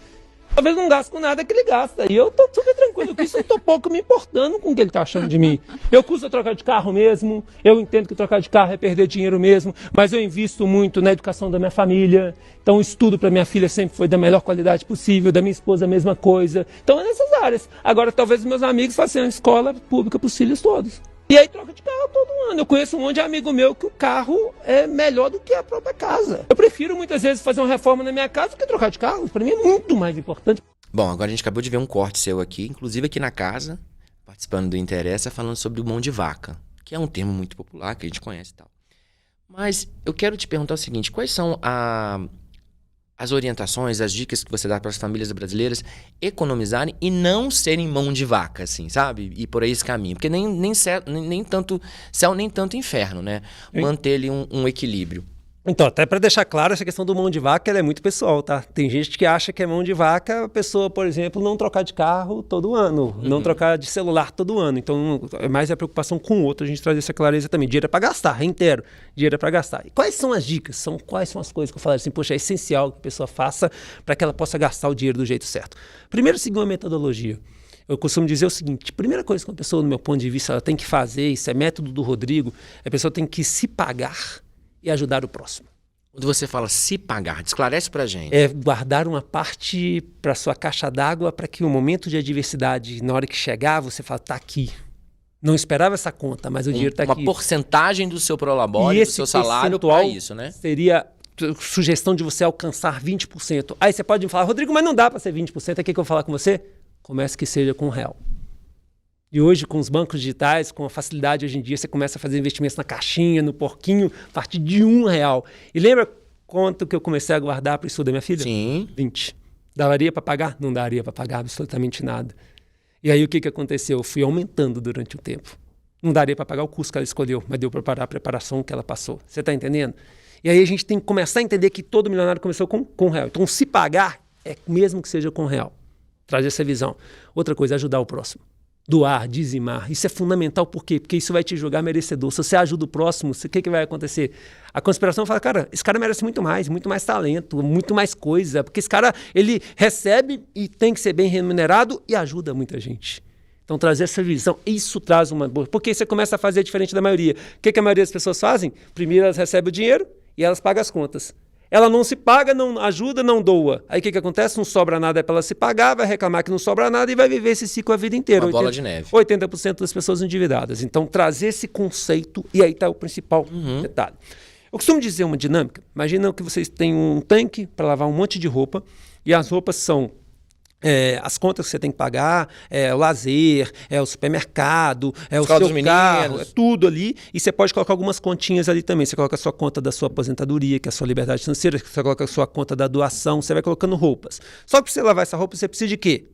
Talvez não gaste com nada que ele gasta. E eu tô super tranquilo com isso, eu tô pouco me importando com o que ele tá achando de mim. Eu custo trocar de carro mesmo, eu entendo que trocar de carro é perder dinheiro mesmo, mas eu invisto muito na educação da minha família. Então o estudo para minha filha sempre foi da melhor qualidade possível, da minha esposa a mesma coisa. Então é nessas áreas. Agora talvez meus amigos façam uma escola pública para os filhos todos. E aí troca de carro todo ano. Eu conheço um monte de amigo meu que o carro é melhor do que a própria casa. Eu prefiro muitas vezes fazer uma reforma na minha casa do que trocar de carro. Para mim é muito mais importante. Bom, agora a gente acabou de ver um corte seu aqui, inclusive aqui na casa, participando do Interessa, falando sobre o mão de vaca, que é um termo muito popular, que a gente conhece e tal. Mas eu quero te perguntar o seguinte, quais são as orientações, as dicas que você dá para as famílias brasileiras economizarem e não serem mão de vaca, assim, sabe? E por aí esse caminho. Porque nem tanto céu, nem tanto inferno, né? Manter ali um equilíbrio. Então, até para deixar claro, essa questão do mão de vaca ela é muito pessoal, tá? Tem gente que acha que é mão de vaca a pessoa, por exemplo, não trocar de carro todo ano, não trocar de celular todo ano. Então, é mais a preocupação com o outro, a gente traz essa clareza também. Dinheiro é para gastar, reitero, dinheiro é para gastar. E quais são as dicas? Quais são as coisas que eu falo assim, poxa, é essencial que a pessoa faça para que ela possa gastar o dinheiro do jeito certo? Primeiro, seguir uma metodologia. Eu costumo dizer o seguinte, primeira coisa que uma pessoa, do meu ponto de vista, ela tem que fazer, isso é método do Rodrigo, a pessoa tem que se pagar e ajudar o próximo. Quando você fala se pagar, esclarece pra gente. É guardar uma parte para sua caixa d'água para que o momento de adversidade, na hora que chegar, você fala, tá aqui. Não esperava essa conta, mas o dinheiro tá aqui. Uma porcentagem do seu prolabore, do seu salário para isso, né? Seria sugestão de você alcançar 20%. Aí você pode me falar, Rodrigo, mas não dá para ser 20%. Aqui que eu vou falar com você? Comece que seja com R$1. E hoje, com os bancos digitais, com a facilidade hoje em dia, você começa a fazer investimentos na caixinha, no porquinho, a partir de R$1. E lembra quanto que eu comecei a guardar para o estudo da minha filha? Sim. 20. Daria para pagar? Não daria para pagar absolutamente nada. E aí o que aconteceu? Eu fui aumentando durante o tempo. Não daria para pagar o curso que ela escolheu, mas deu para pagar a preparação que ela passou. Você está entendendo? E aí a gente tem que começar a entender que todo milionário começou com R$1. Então, se pagar, é mesmo que seja com R$1. Traz essa visão. Outra coisa, ajudar o próximo. Doar, dizimar, isso é fundamental, por quê? Porque isso vai te julgar merecedor. Se você ajuda o próximo, o que vai acontecer? A conspiração fala, cara, esse cara merece muito mais talento, muito mais coisa, porque esse cara, ele recebe e tem que ser bem remunerado e ajuda muita gente. Então, trazer essa visão, isso traz uma boa... Porque você começa a fazer diferente da maioria. O que a maioria das pessoas fazem? Primeiro elas recebem o dinheiro e elas pagam as contas. Ela não se paga, não ajuda, não doa. Aí o que acontece? Não sobra nada para ela se pagar, vai reclamar que não sobra nada e vai viver esse ciclo a vida inteira. Uma bola de neve. 80% das pessoas endividadas. Então, trazer esse conceito, e aí está o principal detalhe. Eu costumo dizer uma dinâmica. Imagina que vocês têm um tanque para lavar um monte de roupa, e as roupas são... as contas que você tem que pagar, o lazer, o supermercado, o seu carro, é tudo ali. E você pode colocar algumas continhas ali também. Você coloca a sua conta da sua aposentadoria, que é a sua liberdade financeira, você coloca a sua conta da doação, você vai colocando roupas. Só que para você lavar essa roupa, você precisa de quê?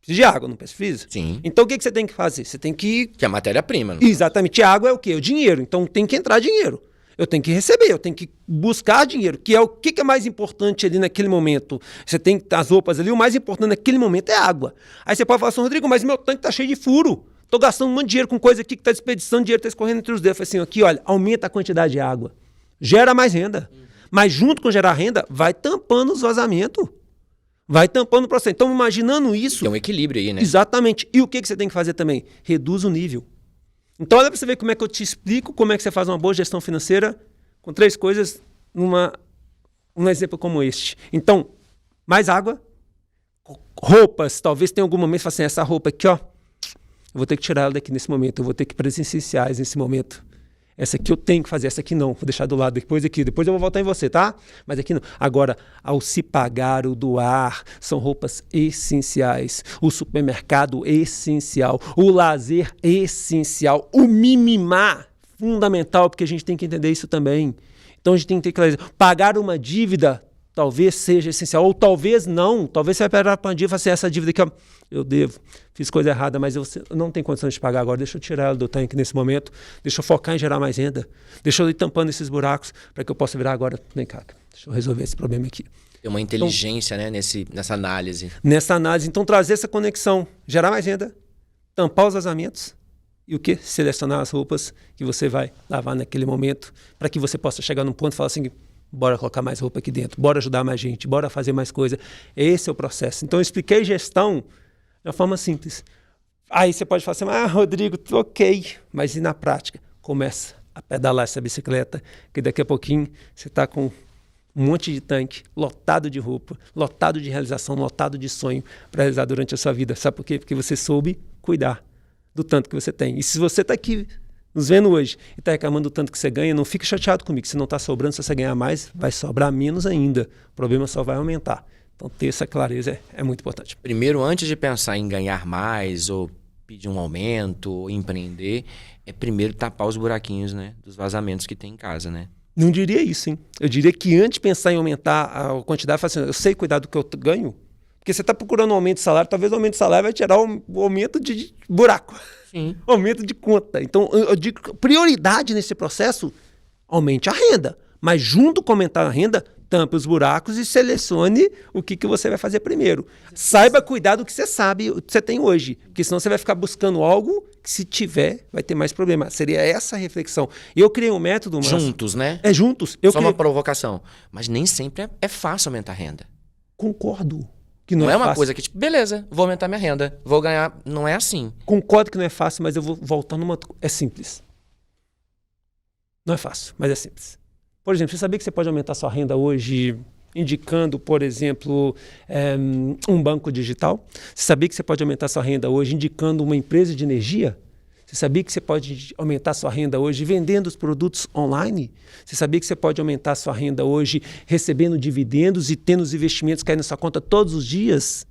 Precisa de água, não precisa? Sim. Então o que você tem que fazer? Você tem que... Que é a matéria-prima. Exatamente. A água é o quê? O dinheiro. Então tem que entrar dinheiro. Eu tenho que receber, eu tenho que buscar dinheiro, que é o que é mais importante ali naquele momento. Você tem as roupas ali, o mais importante naquele momento é água. Aí você pode falar assim, Rodrigo, mas meu tanque tá cheio de furo. Tô gastando um monte de dinheiro com coisa aqui que tá desperdiçando, dinheiro tá escorrendo entre os dedos. Eu falei assim, aqui, olha, aumenta a quantidade de água. Gera mais renda. Mas junto com gerar renda, vai tampando os vazamentos. Vai tampando o processo. Então, imaginando isso... Tem um equilíbrio aí, né? Exatamente. E o que você tem que fazer também? Reduz o nível. Então, olha para você ver como é que eu te explico como é que você faz uma boa gestão financeira com 3 coisas num exemplo como este. Então, mais água, roupas, talvez tenha algum momento que você fala assim, essa roupa aqui, ó, eu vou ter que tirar ela daqui nesse momento, eu vou ter que presenciar nesse momento. Essa aqui eu tenho que fazer, essa aqui não, vou deixar do lado, depois aqui, depois eu vou voltar em você, tá? Mas aqui não. Agora, ao se pagar, o doar, são roupas essenciais. O supermercado essencial, o lazer essencial, o mimimar fundamental, porque a gente tem que entender isso também. Então a gente tem que ter clareza. Pagar uma dívida talvez seja essencial, ou talvez não. Talvez você vai pegar para uma dívida e falar assim, essa dívida aqui, ó, eu devo, fiz coisa errada, mas eu não tenho condição de pagar agora, deixa eu tirar ela do tanque nesse momento, deixa eu focar em gerar mais renda, deixa eu ir tampando esses buracos para que eu possa virar agora, vem cá, deixa eu resolver esse problema aqui. Tem uma inteligência, né, nessa análise. Nessa análise, então trazer essa conexão, gerar mais renda, tampar os vazamentos, e o que? Selecionar as roupas que você vai lavar naquele momento, para que você possa chegar num ponto e falar assim, bora colocar mais roupa aqui dentro, bora ajudar mais gente, bora fazer mais coisa. Esse é o processo. Então eu expliquei gestão de uma forma simples. Aí você pode falar assim, Rodrigo, ok, mas e na prática? Começa a pedalar essa bicicleta, que daqui a pouquinho você está com um monte de tanque, lotado de roupa, lotado de realização, lotado de sonho para realizar durante a sua vida. Sabe por quê? Porque você soube cuidar do tanto que você tem. E se você está aqui nos vendo hoje e está reclamando do tanto que você ganha, não fique chateado comigo. Se não está sobrando, se você ganhar mais, vai sobrar menos ainda. O problema só vai aumentar. Então, ter essa clareza é muito importante. Primeiro, antes de pensar em ganhar mais ou pedir um aumento ou empreender, é primeiro tapar os buraquinhos, né, dos vazamentos que tem em casa, né? Não diria isso, hein? Eu diria que antes de pensar em aumentar a quantidade, assim, eu sei cuidar do que eu ganho, porque você está procurando um aumento de salário, talvez o aumento de salário vai tirar o aumento de buraco, Sim. aumento de conta. Então, eu digo, prioridade nesse processo, aumente a renda, mas junto com aumentar a renda, tampe os buracos e selecione o que você vai fazer primeiro. Saiba cuidar do que você sabe, o que você tem hoje, porque senão você vai ficar buscando algo que, se tiver, vai ter mais problema. Seria essa a reflexão. E eu criei um método... Márcio, Juntos, né? juntos. Só uma provocação. Mas nem sempre é fácil aumentar a renda. Concordo que não Não é é uma fácil. coisa que, tipo, beleza, vou aumentar minha renda, vou ganhar. Não é assim. Concordo que não é fácil, mas eu vou voltar numa... É simples. Não é fácil, mas é simples. Por exemplo, você sabia que você pode aumentar sua renda hoje indicando, por exemplo, um banco digital? Você sabia que você pode aumentar sua renda hoje indicando uma empresa de energia? Você sabia que você pode aumentar sua renda hoje vendendo os produtos online? Você sabia que você pode aumentar sua renda hoje recebendo dividendos e tendo os investimentos caindo na sua conta todos os dias?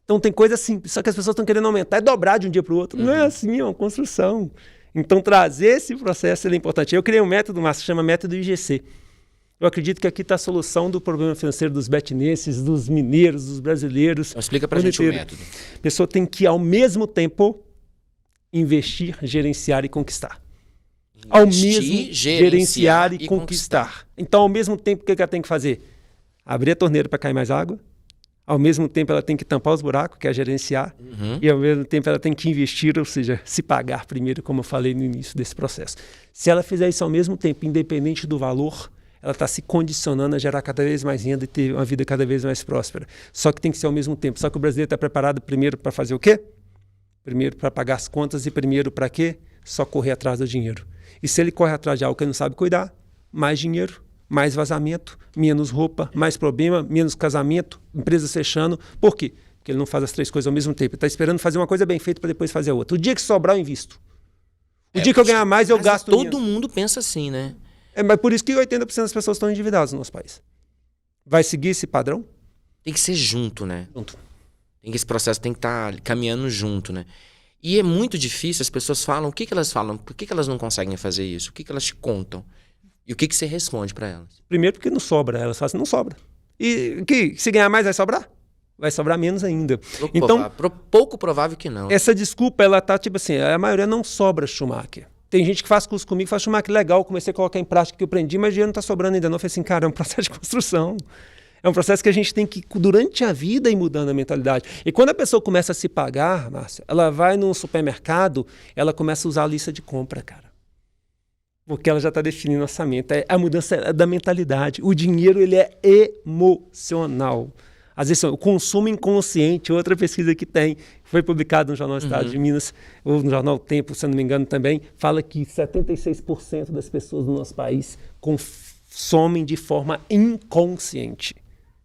Então tem coisa simples, só que as pessoas estão querendo aumentar e dobrar de um dia para o outro. Não é assim, é uma construção. Então trazer esse processo é importante. Eu criei um método, Márcio, que chama método IGC. Eu acredito que aqui está a solução do problema financeiro dos betinenses, dos mineiros, dos brasileiros. Então, explica pra gente o método. A pessoa tem que, ao mesmo tempo, investir, gerenciar e conquistar. Ao mesmo gerenciar e conquistar. Então, ao mesmo tempo, o que ela tem que fazer? Abrir a torneira para cair mais água. Ao mesmo tempo, ela tem que tampar os buracos, que é gerenciar. E, ao mesmo tempo, ela tem que investir, ou seja, se pagar primeiro, como eu falei no início desse processo. Se ela fizer isso ao mesmo tempo, independente do valor, ela está se condicionando a gerar cada vez mais renda e ter uma vida cada vez mais próspera. Só que tem que ser ao mesmo tempo. Só que o brasileiro está preparado primeiro para fazer o quê? Primeiro para pagar as contas e primeiro para quê? Só correr atrás do dinheiro. E se ele corre atrás de algo que ele não sabe cuidar, mais dinheiro, mais vazamento, menos roupa, mais problema, menos casamento, empresas fechando. Por quê? Porque ele não faz as três coisas ao mesmo tempo. Ele está esperando fazer uma coisa bem feita para depois fazer a outra. O dia que sobrar, eu invisto. O dia que eu ganhar mais, eu gasto Todo mundo pensa assim, né? Mas por isso que 80% das pessoas estão endividadas no nosso país. Vai seguir esse padrão? Tem que ser junto, né? Junto. Tem que esse processo tem que estar caminhando junto, né? E é muito difícil, as pessoas falam, o que elas falam? Por que elas não conseguem fazer isso? O que elas te contam? E o que você responde para elas? Primeiro porque não sobra, elas falam assim, não sobra. E se ganhar mais vai sobrar? Vai sobrar menos ainda. Então, pouco provável que não. Essa desculpa, ela tá tipo assim, a maioria não sobra, Schumacher. Tem gente que faz curso comigo e fala, Schumacher, legal, comecei a colocar em prática o que eu aprendi, mas o dinheiro não está sobrando ainda não. Eu falei assim, cara, é um processo de construção. É um processo que a gente tem que, durante a vida, ir mudando a mentalidade. E quando a pessoa começa a se pagar, Márcia, ela vai num supermercado, ela começa a usar a lista de compra, cara. Porque ela já está definindo orçamento. É a mudança da mentalidade. O dinheiro, ele é emocional. Às vezes, o consumo inconsciente, outra pesquisa que tem, foi publicada no Jornal Estado de Minas, ou no Jornal Tempo, se eu não me engano também, fala que 76% das pessoas do nosso país consomem de forma inconsciente.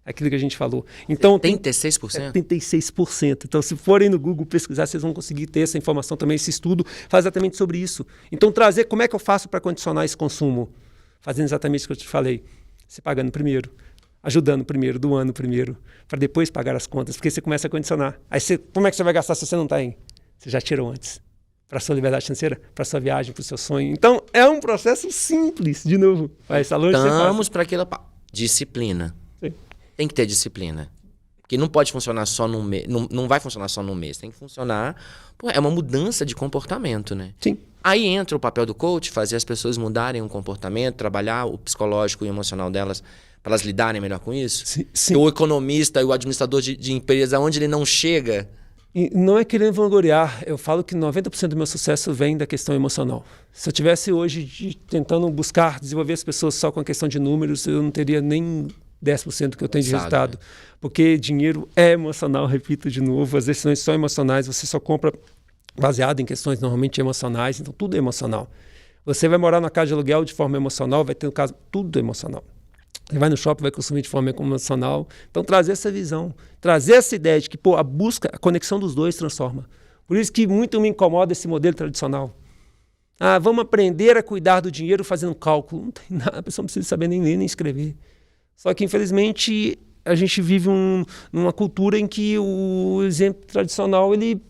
Aquilo que a gente falou. Então, 76%? 76%. Então, se forem no Google pesquisar, vocês vão conseguir ter essa informação também. Esse estudo faz exatamente sobre isso. Então, trazer como é que eu faço para condicionar esse consumo? Fazendo exatamente o que eu te falei. Se pagando primeiro. Ajudando primeiro, doando primeiro, para depois pagar as contas, porque você começa a condicionar. Aí como é que você vai gastar se você não está em? Você já tirou antes. Para a sua liberdade financeira, para a sua viagem, para o seu sonho. Então, é um processo simples, de novo. Estamos para aquela disciplina. Sim. Tem que ter disciplina. Porque não pode funcionar só num mês. Não vai funcionar só num mês. Tem que funcionar... é uma mudança de comportamento, né? Sim. Aí entra o papel do coach, fazer as pessoas mudarem o comportamento, trabalhar o psicológico e emocional delas, para elas lidarem melhor com isso? Sim. O economista e o administrador de empresa, onde ele não chega... E não é querendo vangloriar, eu falo que 90% do meu sucesso vem da questão emocional. Se eu tivesse hoje tentando buscar desenvolver as pessoas só com a questão de números, eu não teria nem 10% do que eu tenho de resultado. Né? Porque dinheiro é emocional, repito de novo, as decisões são emocionais, você só compra baseado em questões normalmente emocionais, então tudo é emocional. Você vai morar na casa de aluguel de forma emocional, vai ter no caso tudo emocional. Você vai no shopping, vai consumir de forma emocional. Então, trazer essa visão, trazer essa ideia de que a busca, a conexão dos dois transforma. Por isso que muito me incomoda esse modelo tradicional. Vamos aprender a cuidar do dinheiro fazendo cálculo. Não tem nada, a pessoa não precisa saber nem ler, nem escrever. Só que, infelizmente, a gente vive numa cultura em que o exemplo tradicional, ele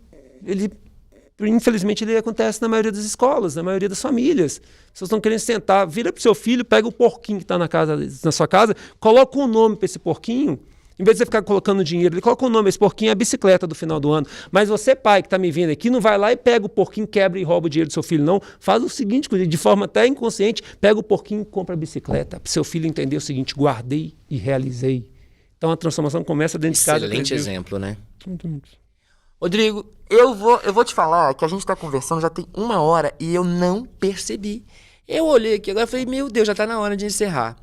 infelizmente, ele acontece na maioria das escolas, na maioria das famílias. As pessoas estão querendo sentar, vira para o seu filho, pega o porquinho que está na sua casa, coloca um nome para esse porquinho. Em vez de você ficar colocando dinheiro, ele coloca o nome, esse porquinho é a bicicleta do final do ano. Mas você, pai, que está me vendo aqui, não vai lá e pega o porquinho, quebra e rouba o dinheiro do seu filho, não. Faz o seguinte, de forma até inconsciente, pega o porquinho e compra a bicicleta. Para o seu filho entender o seguinte, guardei e realizei. Então a transformação começa dentro de casa. Excelente exemplo, né? Muito. Rodrigo, eu vou te falar que a gente está conversando já tem 1 hora e eu não percebi. Eu olhei aqui agora e falei, meu Deus, já está na hora de encerrar.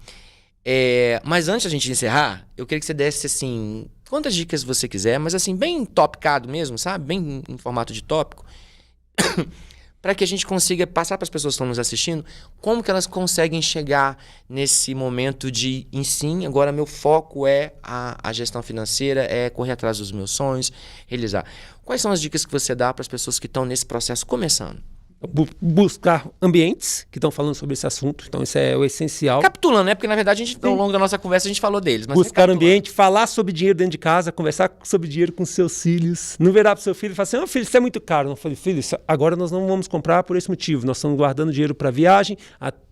Mas antes da gente encerrar, eu queria que você desse, assim, quantas dicas você quiser, mas assim, bem topicado mesmo, sabe? Bem em formato de tópico, para que a gente consiga passar para as pessoas que estão nos assistindo como que elas conseguem chegar nesse momento de, sim, agora meu foco é a gestão financeira, é correr atrás dos meus sonhos, realizar. Quais são as dicas que você dá para as pessoas que estão nesse processo começando? Buscar ambientes que estão falando sobre esse assunto, então isso é o essencial. Capitulando, né? Porque na verdade ao longo da nossa conversa a gente falou deles. Mas buscar ambiente, falar sobre dinheiro dentro de casa, conversar sobre dinheiro com seus filhos. Não virar para o seu filho e falar assim, filho, isso é muito caro. Não falei, filho, agora nós não vamos comprar por esse motivo. Nós estamos guardando dinheiro para viagem,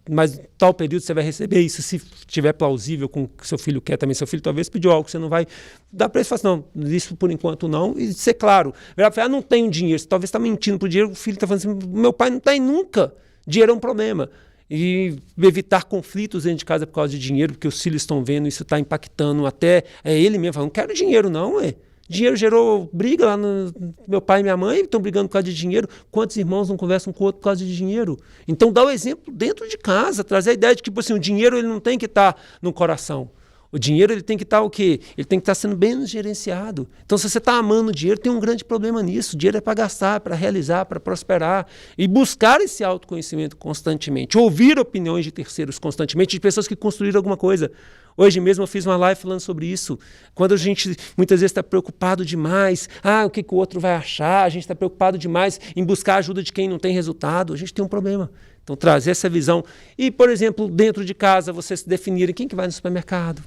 mas tal período você vai receber isso, se estiver plausível com o que seu filho quer também. Seu filho talvez pediu algo que você não vai dar para ele. Fala assim, não, isso por enquanto não. E ser claro, virar para ele, não tenho dinheiro. Você talvez está mentindo pro dinheiro, o filho está falando assim, meu pai não tem nunca. Dinheiro é um problema. E evitar conflitos dentro de casa por causa de dinheiro, porque os filhos estão vendo, isso está impactando até ele mesmo. Fala, não quero dinheiro não, Dinheiro gerou briga lá no meu pai e minha mãe, estão brigando por causa de dinheiro. Quantos irmãos não conversam com o outro por causa de dinheiro? Então dá o exemplo dentro de casa, trazer a ideia de que assim, o dinheiro ele não tem que estar no coração. O dinheiro ele tem que estar o quê? Ele tem que estar sendo bem gerenciado. Então, se você está amando o dinheiro, tem um grande problema nisso. O dinheiro é para gastar, para realizar, para prosperar. E buscar esse autoconhecimento constantemente. Ouvir opiniões de terceiros constantemente, de pessoas que construíram alguma coisa. Hoje mesmo eu fiz uma live falando sobre isso. Quando a gente muitas vezes está preocupado demais, o que o outro vai achar, a gente está preocupado demais em buscar a ajuda de quem não tem resultado, a gente tem um problema. Então, trazer essa visão. E, por exemplo, dentro de casa, vocês definirem quem que vai no supermercado.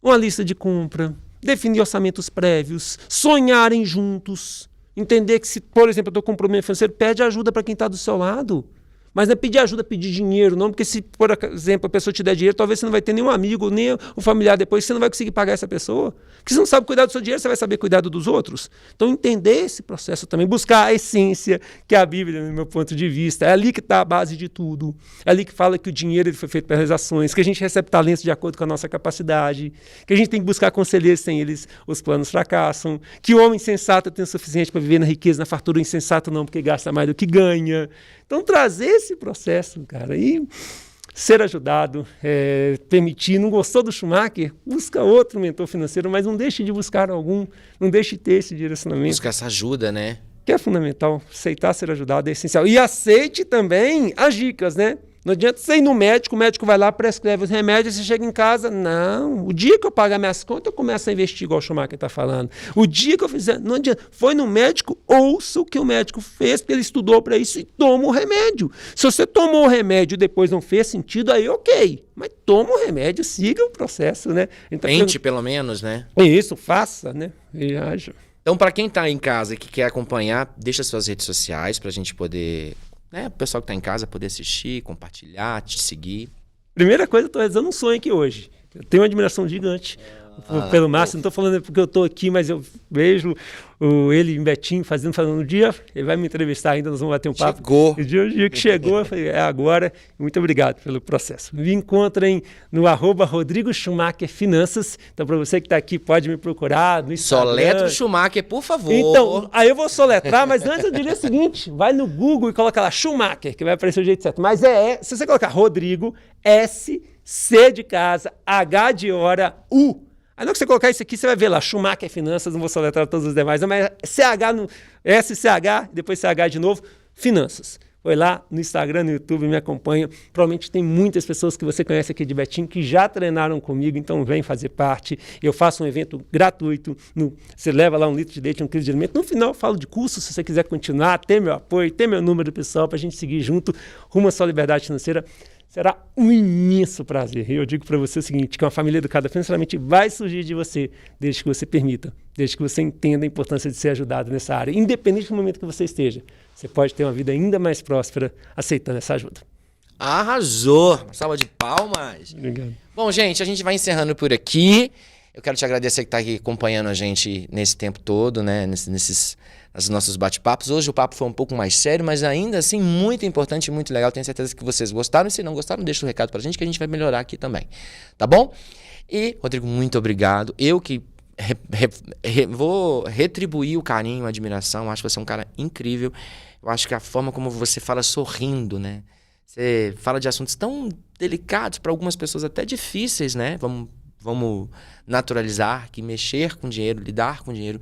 Uma lista de compra, definir orçamentos prévios, sonharem juntos, entender que se, por exemplo, eu estou com um problema financeiro, pede ajuda para quem está do seu lado. Mas não é pedir ajuda, pedir dinheiro, não, porque se, por exemplo, a pessoa te der dinheiro, talvez você não vai ter nenhum amigo, nem um familiar depois, você não vai conseguir pagar essa pessoa. Porque você não sabe cuidar do seu dinheiro, você vai saber cuidar dos outros. Então, entender esse processo também, buscar a essência, que é a Bíblia, no meu ponto de vista, é ali que está a base de tudo. É ali que fala que o dinheiro ele foi feito para realizações, que a gente recebe talentos de acordo com a nossa capacidade, que a gente tem que buscar conselheiros, sem eles os planos fracassam, que o homem sensato tem o suficiente para viver na riqueza, na fartura, o insensato não, porque gasta mais do que ganha. Então, trazer esse processo, cara, e ser ajudado, permitir, não gostou do Schumacher, busca outro mentor financeiro, mas não deixe de buscar algum, não deixe de ter esse direcionamento. Buscar essa ajuda, né? Que é fundamental, aceitar ser ajudado é essencial. E aceite também as dicas, né? Não adianta você ir no médico, o médico vai lá, prescreve os remédios, você chega em casa, não. O dia que eu pagar minhas contas, eu começo a investir, igual o Schumacher está falando. O dia que eu fizer, não adianta. Foi no médico, ouça o que o médico fez, porque ele estudou para isso e toma o remédio. Se você tomou o remédio e depois não fez sentido, aí ok. Mas toma o remédio, siga o processo, né? Então, tente pelo menos, né? Isso, faça, né? E haja. Então, para quem está em casa e que quer acompanhar, deixa suas redes sociais para a gente poder... o pessoal que está em casa poder assistir, compartilhar, te seguir. Primeira coisa, eu estou realizando um sonho aqui hoje. Eu tenho uma admiração gigante pelo Márcio. Não estou falando porque eu estou aqui, mas eu vejo ele em Betim fazendo um dia. Ele vai me entrevistar ainda, nós vamos bater um papo. Chegou. O dia que chegou, eu falei, é agora. Muito obrigado pelo processo. Me encontrem no @Rodrigo Schumacher Finanças. Então, para você que está aqui, pode me procurar no Instagram. Soletra o Schumacher, por favor. Então, aí eu vou soletrar, mas antes eu diria o seguinte, vai no Google e coloca lá Schumacher, que vai aparecer o jeito certo. Mas se você colocar Rodrigo, S, C de casa, H de hora, U. Aí, na hora que você colocar isso aqui, você vai ver lá, Schumacher Finanças, não vou soletrar todos os demais, mas CH, SCH, depois CH de novo, Finanças. Foi lá no Instagram, no YouTube, me acompanha. Provavelmente tem muitas pessoas que você conhece aqui de Betim que já treinaram comigo, então vem fazer parte. Eu faço um evento gratuito, você leva lá 1 litro de leite, 1 quilo de alimento. No final eu falo de curso, se você quiser continuar, ter meu apoio, ter meu número pessoal para a gente seguir junto rumo à sua liberdade financeira. será um imenso prazer. E eu digo para você o seguinte, que uma família educada financeiramente vai surgir de você, desde que você permita, desde que você entenda a importância de ser ajudado nessa área, independente do momento que você esteja. Você pode ter uma vida ainda mais próspera aceitando essa ajuda. Arrasou! Salva de palmas! Obrigado. Bom, gente, a gente vai encerrando por aqui. Eu quero te agradecer que está aqui acompanhando a gente nesse tempo todo, né? Nesses nossos bate-papos. Hoje o papo foi um pouco mais sério, mas ainda assim muito importante e muito legal. Tenho certeza que vocês gostaram. E se não gostaram, deixa um recado pra gente que a gente vai melhorar aqui também. Tá bom? E, Rodrigo, muito obrigado. Eu que vou retribuir o carinho, a admiração. Acho que você é um cara incrível. Eu acho que a forma como você fala sorrindo, né? Você fala de assuntos tão delicados, para algumas pessoas até difíceis, né? Vamos naturalizar que mexer com dinheiro, lidar com dinheiro,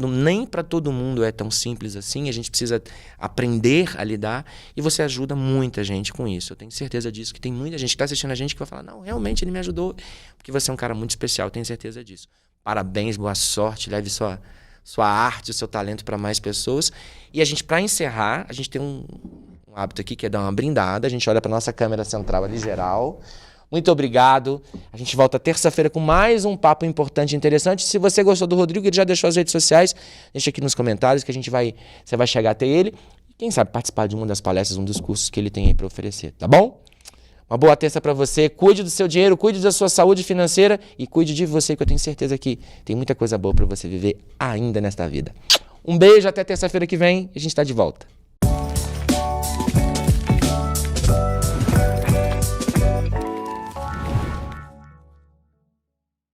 nem para todo mundo é tão simples assim. A gente precisa aprender a lidar e você ajuda muita gente com isso. Eu tenho certeza disso, que tem muita gente que está assistindo a gente que vai falar, não, realmente ele me ajudou, porque você é um cara muito especial, eu tenho certeza disso. Parabéns, boa sorte, leve sua arte, o seu talento para mais pessoas. E a gente, para encerrar, a gente tem um hábito aqui que é dar uma brindada. A gente olha para nossa câmera central ali, geral. Muito obrigado. A gente volta terça-feira com mais um papo importante e interessante. Se você gostou do Rodrigo, ele já deixou as redes sociais, deixa aqui nos comentários que você vai chegar até ele. E quem sabe participar de uma das palestras, um dos cursos que ele tem aí para oferecer, tá bom? Uma boa terça para você. Cuide do seu dinheiro, cuide da sua saúde financeira e cuide de você, que eu tenho certeza que tem muita coisa boa para você viver ainda nesta vida. Um beijo, até terça-feira que vem e a gente está de volta.